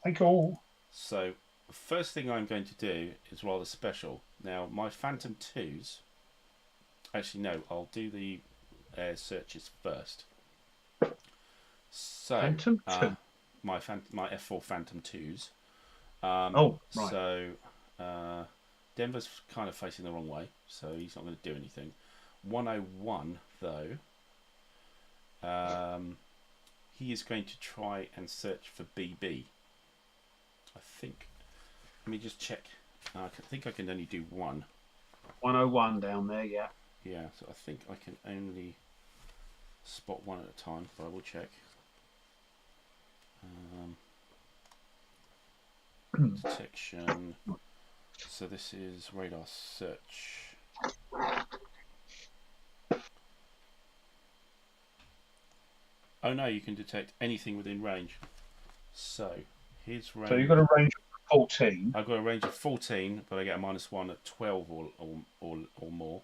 B: Thank you all.
A: So the first thing I'm going to do is rather special. Now my Phantom 2s. Actually, no. I'll do the air searches first. So
B: Phantom 2.
A: My F4 Phantom 2s.
B: Right.
A: So Denver's kind of facing the wrong way, so he's not going to do anything. 101 though, he is going to try and search for BB. I think. Let me just check. I think I can only do one.
B: 101 down there, yeah.
A: Yeah, so I think I can only spot one at a time, but I will check. Detection. So this is radar search. Oh no, you can detect anything within range. So his range.
B: So you've got a range of 14.
A: I've got a range of 14, but I get a -1 at 12 or more.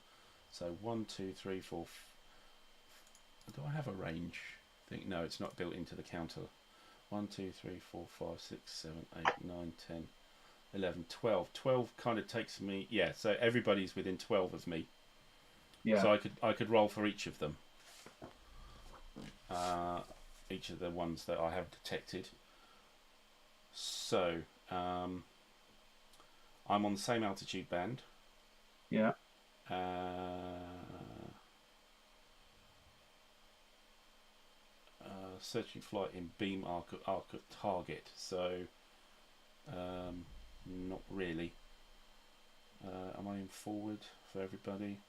A: So 1, 2, 3, 4. Do I have a range? I think no, it's not built into the counter. 1, 2, 3, 4, 5, 6, 7, 8, 9, 10, 11, 12. 12 kind of takes me. Yeah, so everybody's within 12 of me.
B: Yeah.
A: So I could roll for each of them. Each of the ones that I have detected. So I'm on the same altitude band.
B: Yeah.
A: Searching flight in beam arc of target. So not really. Am I in forward for everybody?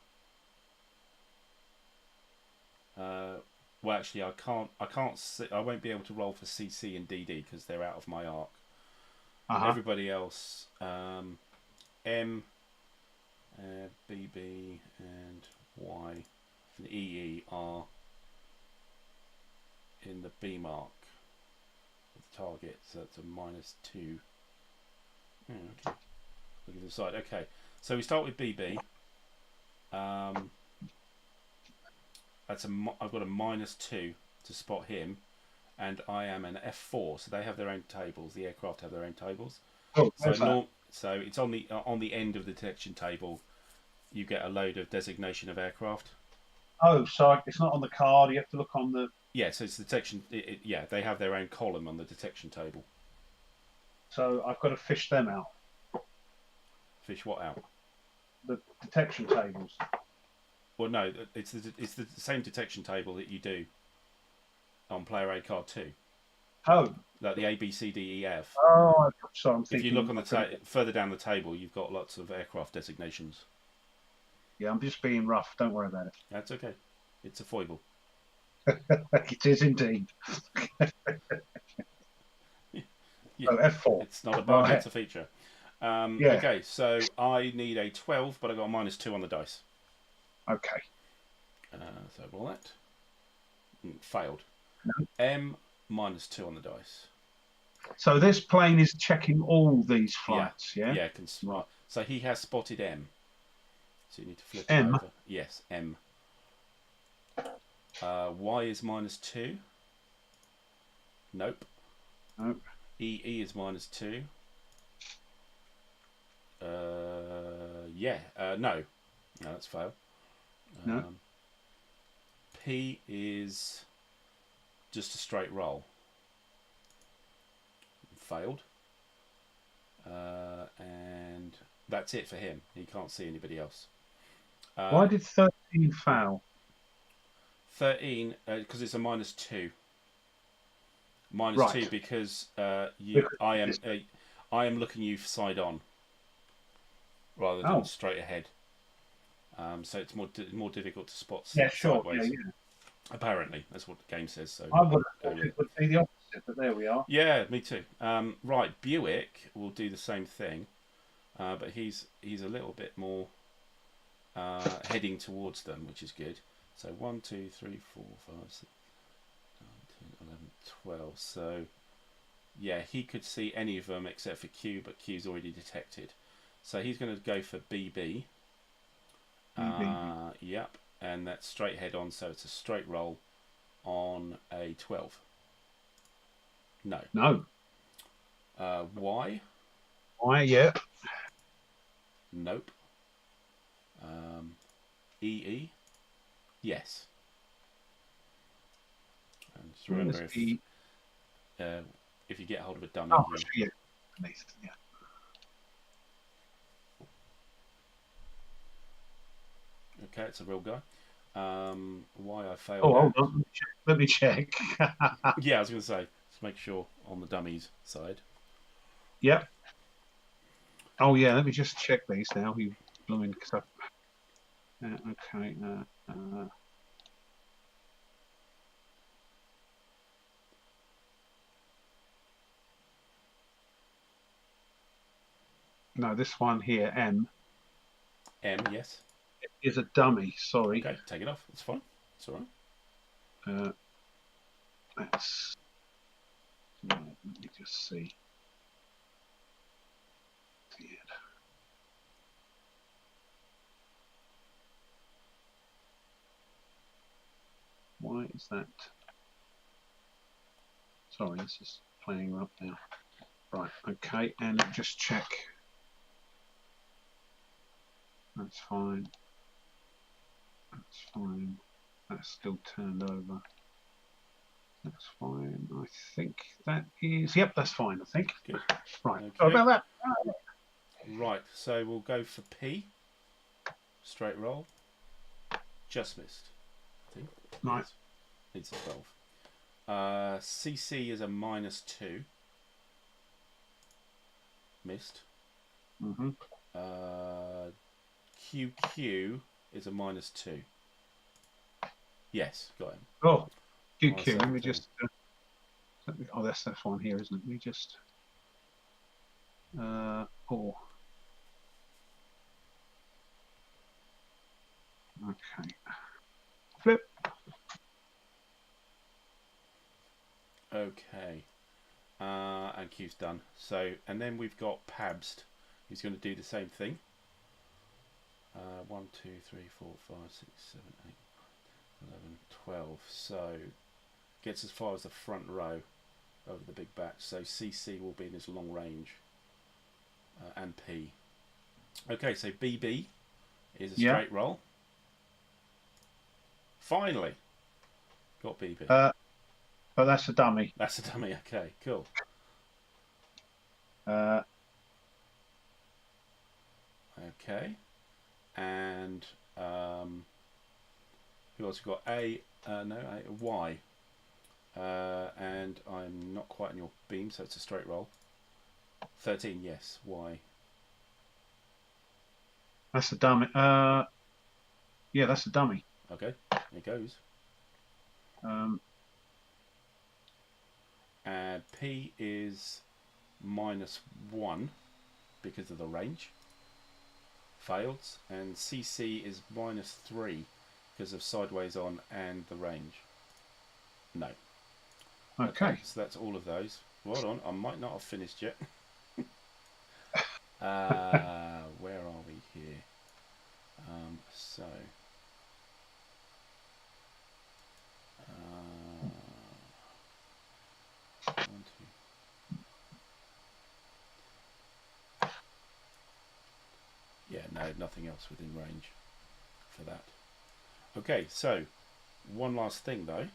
A: Well, actually, I can't see, I won't be able to roll for CC and DD because they're out of my arc. Everybody else, M, BB, and Y, and EE are in the beam arc of the target, so that's a -2. Okay. Look at the side. Okay, so we start with BB. I've got a -2 to spot him, and I am an F4, so they have their own tables. The aircraft have their own tables.
B: Oh,
A: so it's on the end of the detection table. You get a load of designation of aircraft.
B: Oh, so it's not on the card. You have to look on the.
A: Yeah, so it's detection. Yeah, they have their own column on the detection table.
B: So I've got to fish them out.
A: Fish what out?
B: The detection tables.
A: Well, no, it's the same detection table that you do on Player Aid Card 2.
B: Oh.
A: Like the A, B, C, D, E, F.
B: Oh, so I'm thinking.
A: If you look on the further down the table, you've got lots of aircraft designations.
B: Yeah, I'm just being rough. Don't worry about it.
A: That's okay. It's a foible.
B: It is indeed.
A: Yeah.
B: Oh, F4.
A: It's not a bug, it's a feature.
B: Yeah.
A: Okay, so I need a 12, but I got a -2 on the dice.
B: Okay.
A: So roll that. Failed.
B: No.
A: M -2 on the dice.
B: So this plane is checking all these flights, yeah?
A: Yeah, right. So he has spotted M. So you need to flip
B: M?
A: over. Yes, M. Y is -2. Nope.
B: Nope.
A: E is -2. Yeah. No. No, that's fail.
B: No.
A: P is just a straight roll. Failed. And that's it for him. He can't see anybody else.
B: Why did 13 fail?
A: 13, because it's a -2. -2
B: Right.
A: because I am looking you side on rather than straight ahead. So it's more difficult to spot sideways. Yeah. Apparently, that's what the game says. So
B: I would have thought it would be the opposite, but there we are.
A: Yeah, me too. Right, Buick will do the same thing, but he's a little bit more heading towards them, which is good. So 1, 2, 3, 4, 5, 6, 9, 10, 11, 12. So yeah, he could see any of them except for Q, but Q's already detected. So he's going to go for BB. Yep, and that's straight head on, so it's a straight roll on a 12. No.
B: No.
A: Y?
B: Y, yeah.
A: Nope. EE? Yes. And just remember if you get hold of a dummy.
B: Oh, yeah. Yeah.
A: Okay, it's a real guy. Why I failed.
B: Oh, hold on. Let me check.
A: Yeah, I was going to say, let's make sure on the dummies side.
B: Yep. Oh, yeah, let me just check these now. You blooming stuff. Okay. No, this one here, M.
A: M, yes.
B: Is a dummy, sorry.
A: Okay, take it off. It's fine. It's all right.
B: Let's... Let me just see. Why is that? Sorry, this is playing up now. Right, okay, and just check. That's fine. That's fine. That's still turned over. That's fine. I think that is... Yep, that's fine, I think.
A: Good.
B: Right,
A: okay.
B: Sorry about that.
A: Right, so we'll go for P. Straight roll. Just missed, I think.
B: Right.
A: Needs a 12. CC is a -2. Missed.
B: Mm-hmm.
A: QQ is a -2. Yes, got him.
B: Oh, QQ. Let me just... oh, that's one here, isn't it? Let me just... oh. Okay. Flip.
A: Okay. And Q's done. So, and then we've got Pabst, who's going to do the same thing. 1, 2, 3, 4, 5, 6, 7, 8, 11, 12. So, gets as far as the front row over the big batch. So, CC will be in his long range. And P. Okay, so BB is a straight roll. Finally. Got BB.
B: But that's a dummy.
A: That's a dummy. Okay, cool. Okay. And who else? We've got Y. And I'm not quite on your beam, so it's a straight roll. 13, yes. Y.
B: That's a dummy. Yeah, that's a dummy.
A: Okay, here goes. And P is -1 because of the range. Fails. And CC is -3 because of sideways on and the range. No.
B: Okay.
A: So that's all of those. Hold on, I might not have finished yet. Where are we here? So. One, two. Yeah, no, nothing else within range for that. Okay, so one last thing though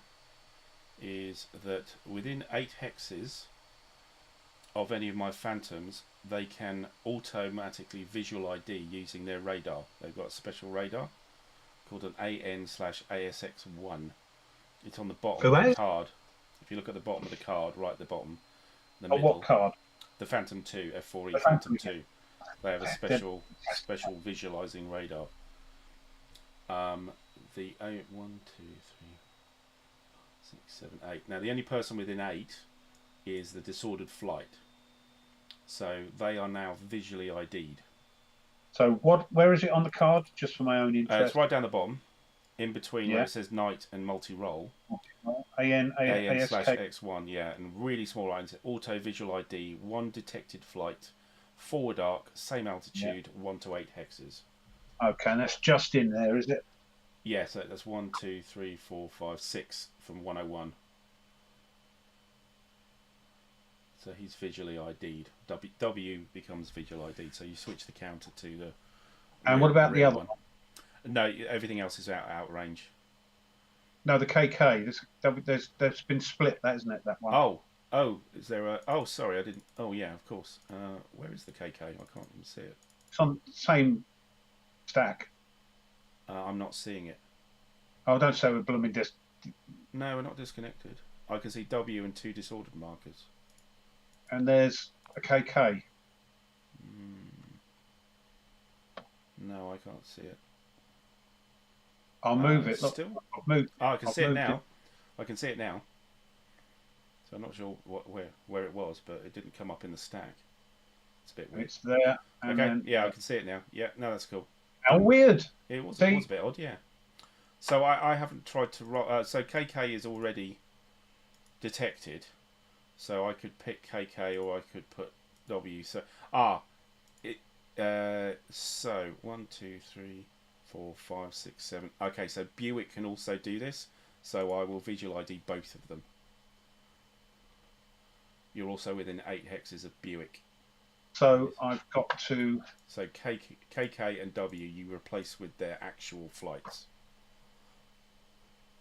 A: is that within 8 hexes of any of my phantoms, they can automatically visual ID using their radar. They've got a special radar called an AN/ASX1. It's on the bottom of the card. If you look at the bottom of the card, right at the bottom, the middle.
B: What card?
A: The Phantom 2, F4E Phantom 2. They have a special visualizing radar. The 1, 2, 3, 6, 7, 8. Now the only person within 8 is the Disordered Flight. So they are now visually ID'd.
B: So where is it on the card? Just for my own interest.
A: It's right down the bottom, in between where it says night and multi-roll. AN/X1, yeah, and really small lines. Auto visual ID, 1 detected flight, forward arc, same altitude, 1 to 8 hexes.
B: Okay, and that's just in there, is it?
A: Yeah, so that's 1, 2, 3, 4, 5, 6 from 101. So he's visually ID'd. W becomes visual ID'd, so you switch the counter to the.
B: And what about the other one?
A: No, everything else is out range.
B: No, the KK. There's been split, that isn't it? That one.
A: Oh, is there a? Oh, sorry, I didn't. Oh, yeah, of course. Where is the KK? I can't even see it.
B: It's on the same stack.
A: I'm not seeing it.
B: Oh, don't say we're blooming
A: No, we're not disconnected. I can see W and 2 disordered markers.
B: And there's a KK.
A: No, I can't see it.
B: I'll move it. Look,
A: still?
B: I've moved.
A: Oh, I can see it now. I can see it now. So I'm not sure where it was, but it didn't come up in the stack. It's a bit weird.
B: It's there.
A: Okay,
B: then,
A: yeah, I can see it now. Yeah, no, that's cool.
B: How weird.
A: It was a bit odd, yeah. So I haven't tried to roll. So KK is already detected. So I could pick KK or I could put W. So so 1, 2, 3, 4, 5, 6, 7. Okay, so Buick can also do this. So I will visual ID both of them. You're also within 8 hexes of Buick.
B: So I've got to.
A: So KK and W you replace with their actual flights.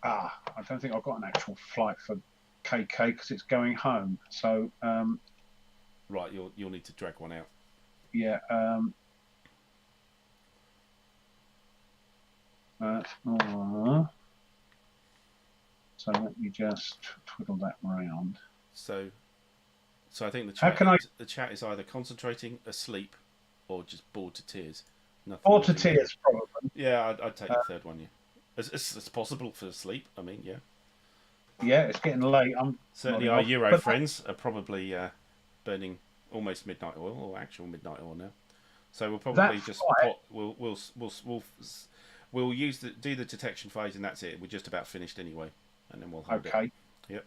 B: I don't think I've got an actual flight for KK because it's going home. So
A: right, you'll need to drag one out.
B: Yeah. So let me just twiddle that round.
A: So I think the chat is either concentrating, asleep, or just bored to tears. Nothing.
B: Bored to tears, probably.
A: Yeah, I'd take the third one. Yeah, it's possible for sleep. I mean, yeah.
B: Yeah, it's getting late.
A: Certainly our Euro friends are probly burning almost midnight oil or actual midnight oil now. So we'll probably just we'll do the detection phase and that's it. We're just about finished anyway, and then we'll hold it.
B: Okay.
A: Yep.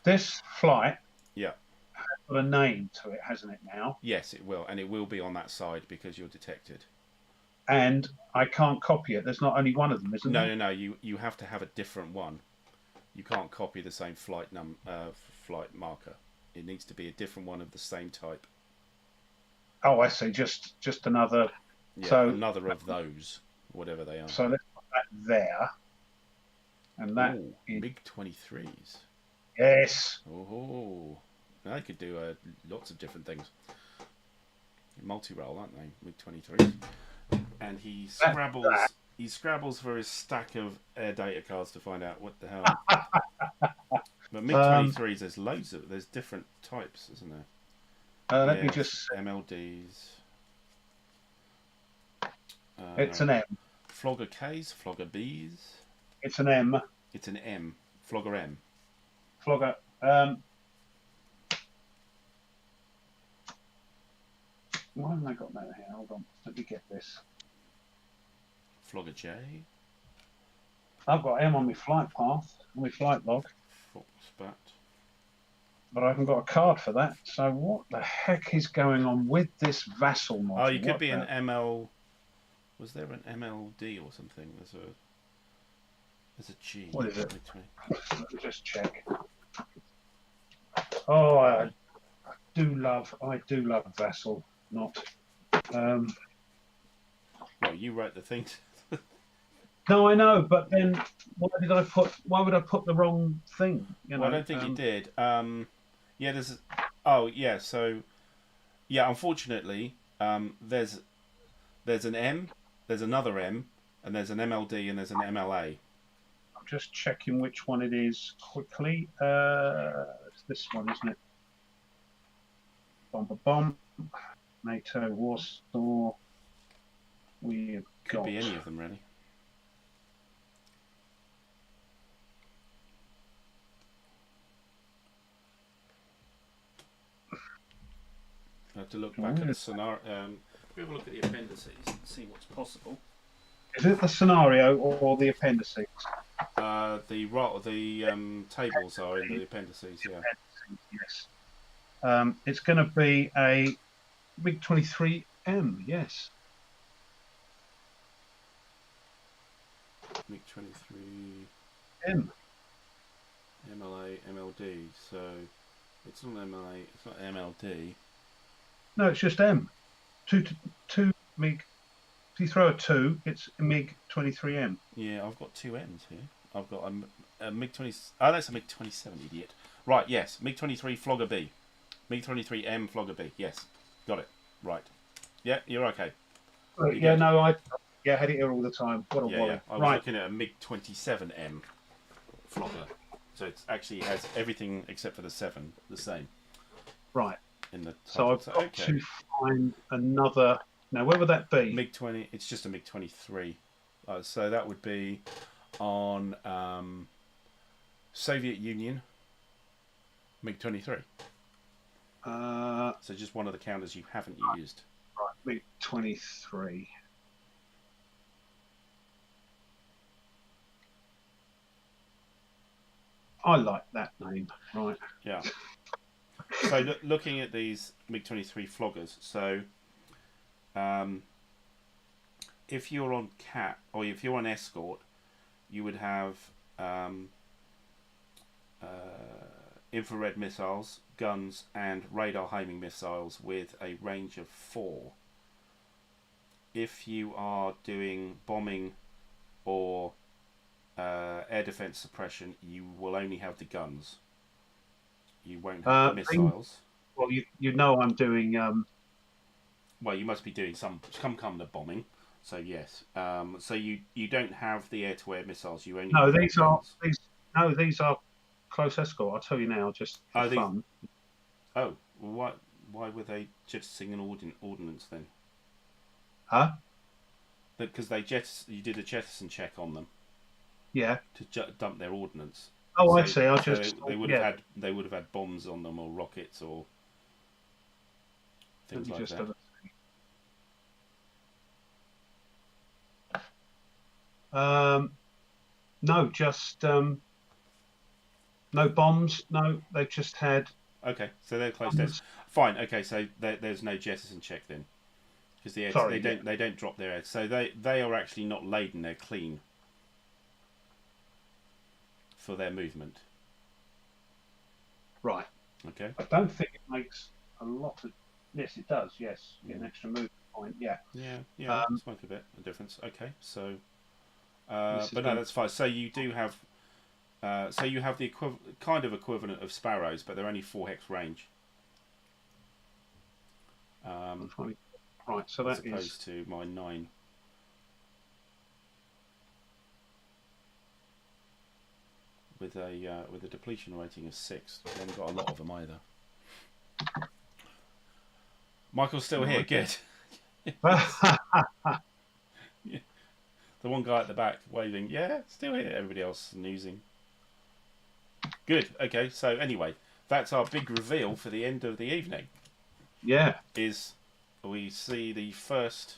B: This flight.
A: Yeah.
B: Has got a name to it, hasn't it now?
A: Yes, it will, and it will be on that side because you're detected.
B: And I can't copy it. There's not only one of them, isn't there?
A: No. You have to have a different one. You can't copy the same flight marker. It needs to be a different one of the same type.
B: Oh, I see. Just another.
A: Yeah, so another of those, whatever they are.
B: So let's put that there. and that is
A: MiG-23s.
B: yes.
A: Oh, they could do lots of different things. Multi-role, aren't they? MiG-23s. And he scrabbles for his stack of air data cards to find out what the hell. But MiG-23s, there's different types, isn't there?
B: Let me just
A: MLDs.
B: It's an M.
A: Flogger Ks, Flogger Bs.
B: It's an M.
A: It's an M. Flogger M.
B: Flogger. Why haven't I got that here? Hold on. Let me get this.
A: Flogger J.
B: I've got M on my flight path, on my flight log.
A: Foxbat.
B: But I haven't got a card for that. So what the heck is going on with this Vassal module?
A: Oh, you could be an ML. Was there an MLD or something? There's a G.
B: What is it? Let me just check. Oh, I do love Vassal. Not.
A: Well, you wrote the thing.
B: No, I know, but then why would I put the wrong thing? You know,
A: well, I don't think you did. Yeah, there's. Oh, yeah. So, yeah. Unfortunately, there's an M, there's another M, and there's an MLD, and there's an MLA.
B: I'm just checking which one it is quickly. It's this one, isn't it? Bomb. NATO Warsaw. We've
A: Could be any of them, really. I have to look back at the scenario. We have a look at the appendices and see what's possible.
B: Is it the scenario or the appendices?
A: The tables are in the appendices. Yeah.
B: Yes. It's going to be a MiG-23M. Yes.
A: MiG-23M. MLA, MLD. So it's not MLA. It's not MLD.
B: No, it's just M. Two MiG. If you throw a 2, it's a MiG-23M.
A: Yeah, I've got 2 M's here. I've got a MiG-20. Oh, that's a MiG-27, idiot. Right, yes. MiG-23 Flogger B. MiG-23M Flogger B. Yes, got it. Right. Yeah, you're okay.
B: Yeah, no, I had it here all the time. What a worry.
A: Yeah. I was looking at a MiG-27M Flogger. So it actually has everything except for the 7 the same.
B: Right.
A: In the
B: so I've got to find another. Now, where would that be?
A: MiG-20. It's just a MiG-23. So that would be on Soviet Union MiG-23. So just one of the counters you haven't used.
B: Right, MiG-23. I like that name. Right.
A: Yeah. So looking at these MiG-23 floggers, so if you're on CAT or if you're on escort, you would have infrared missiles, guns, and radar homing missiles with a range of 4. If you are doing bombing or air defense suppression, you will only have the guns. You won't have the missiles.
B: Well, you know I'm doing.
A: Well, you must be doing some kind of bombing. So yes. So you don't have the air-to-air missiles. You only.
B: No, these are close escort. I'll tell you now, just for fun.
A: Oh, why were they jettisoning an ordnance then?
B: Huh?
A: Because you did a jettison check on them.
B: Yeah.
A: To dump their ordnance.
B: Oh, so, I see. I just
A: they would have had bombs on them or rockets or things like that.
B: No, just no bombs. No, they just had.
A: Okay, so they're close to. Fine. Okay, so there's no jettison check then, because they don't drop their heads. So they are actually not laden. They're clean for their movement.
B: Right.
A: Okay.
B: I don't think it makes a lot of. Yes, it does. Yes, get an extra movement point. Yeah.
A: Yeah. It's make a bit of difference. Okay, so. But no, that's fine. So you do have So you have the kind of equivalent of Sparrows, but they're only 4 hex range.
B: Right, so
A: as
B: that
A: opposed
B: is
A: to my 9. With a depletion rating of 6. We haven't got a lot of them either. Michael's still here. Good. Yeah. The one guy at the back waving. Yeah, still here. Everybody else snoozing. Good. Okay. So anyway, that's our big reveal for the end of the evening.
B: Yeah.
A: Is we see the first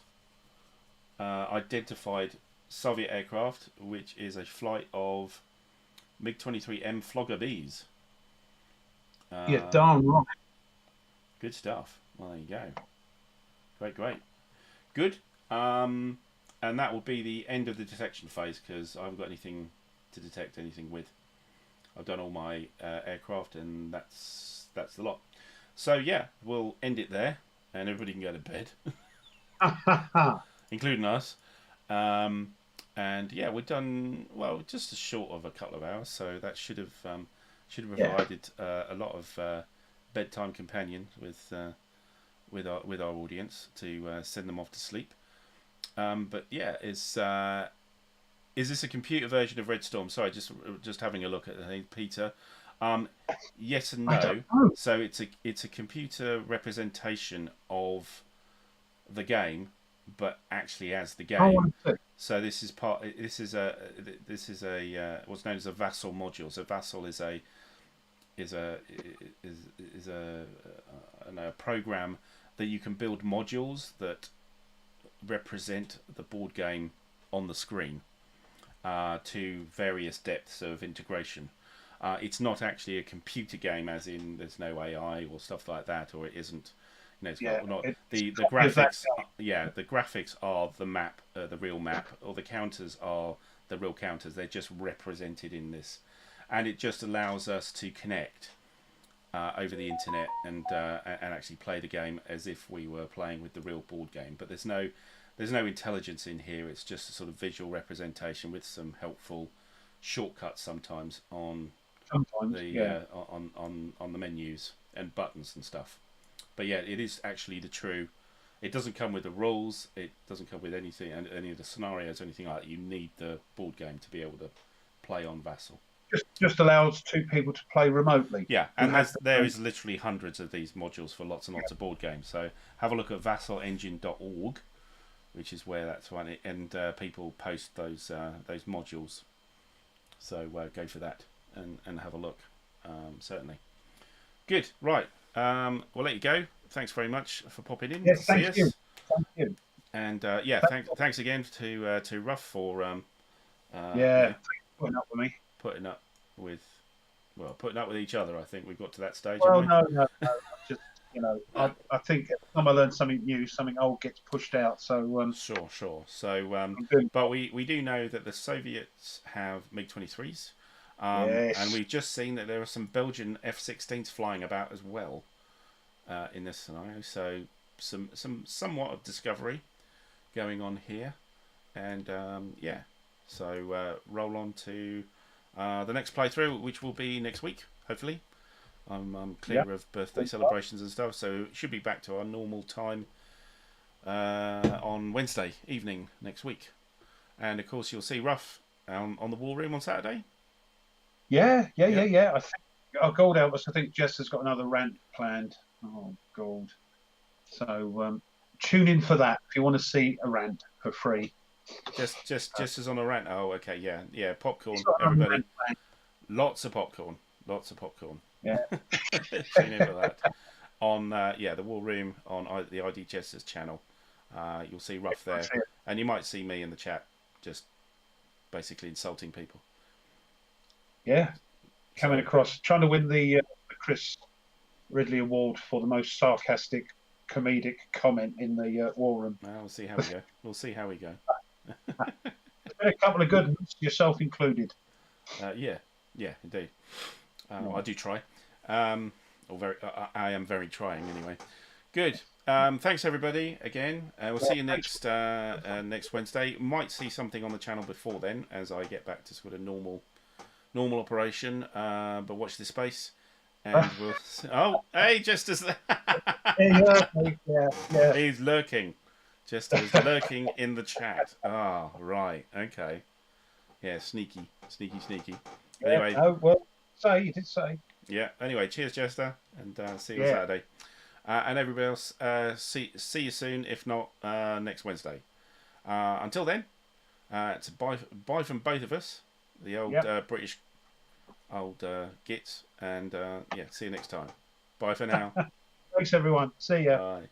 A: identified Soviet aircraft, which is a flight of MiG-23M Flogger Bs.
B: Yeah, darn right.
A: Good stuff. Well, there you go. Great. Good. And that will be the end of the detection phase, because I haven't got anything to detect anything with. I've done all my aircraft, and that's the lot. So yeah, we'll end it there, and everybody can go to bed, including us. And yeah, we've done well, just as short of a couple of hours, so that should have provided a lot of bedtime companion with our audience to send them off to sleep. But yeah, is this a computer version of Red Storm? Sorry, just having a look at it, Peter. Yes and no. So it's a computer representation of the game, but actually as the game. So this is a what's known as a Vassal module. So Vassal is a program that you can build modules that represent the board game on the screen to various depths of integration. It's not actually a computer game, as in there's no AI or stuff like that, or it isn't. It's not the graphics. The graphics are the map, the real map, or the counters are the real counters. They're just represented in this, and it just allows us to connect over the internet and actually play the game as if we were playing with the real board game. But there's no intelligence in here. It's just a sort of visual representation with some helpful shortcuts sometimes on on the menus and buttons and stuff. But yeah, it is actually the true. It doesn't come with the rules. It doesn't come with anything, any of the scenarios, or anything like that. You need the board game to be able to play on Vassal.
B: Just allows 2 people to play remotely.
A: Yeah, and there is literally hundreds of these modules for lots and lots of board games. So have a look at vassalengine.org, which is where that's one, and people post those modules. So go for that and have a look. Certainly. Good. Right. We'll let you go. Thanks very much for popping in to see us.
B: Thank you.
A: And thanks again to Rough for
B: putting up with me.
A: Putting up with each other. I think we've got to that stage.
B: Well, no. Just I think every time I learn something new, something old gets pushed out. So
A: sure. So but we do know that the Soviets have MiG-23s.
B: Yes.
A: And we've just seen that there are some Belgian F-16s flying about as well in this scenario. So some somewhat of discovery going on here, and so roll on to the next playthrough, which will be next week, hopefully. I'm clear of birthday celebrations and stuff, so it should be back to our normal time on Wednesday evening next week. And of course, you'll see Rough on the War Room on Saturday.
B: Yeah. I think Gold Elvis. I think Jess has got another rant planned. Oh, Gold. So tune in for that if you want to see a rant for free.
A: Just as on a rant. Oh, okay, yeah. Popcorn, everybody. Lots of popcorn.
B: Yeah.
A: Tune in for that on the War Room on the ID Jess's channel. You'll see Rough there, and you might see me in the chat, just basically insulting people.
B: Yeah, coming across, trying to win the Chris Ridley Award for the most sarcastic, comedic comment in the War Room.
A: Well, we'll see how we go.
B: A couple of good ones, yourself included.
A: Yeah, indeed. I do try. I am very trying anyway. Good. Thanks everybody again. We'll see you next Wednesday. Might see something on the channel before then, as I get back to sort of normal normal operation. But watch this space, and we'll. Oh, hey, just as
B: Yeah.
A: he's lurking, just as lurking in the chat. Ah, right, okay, yeah, sneaky. Anyway,
B: Oh well, you did say.
A: yeah. Anyway, cheers, Jester, and see you on
B: Yeah.
A: Saturday. And everybody else, see you soon. If not, next Wednesday. Until then, it's bye from both of us, the old British old gits, and yeah, see you next time. Bye for now.
B: Thanks everyone. See ya.
A: Bye.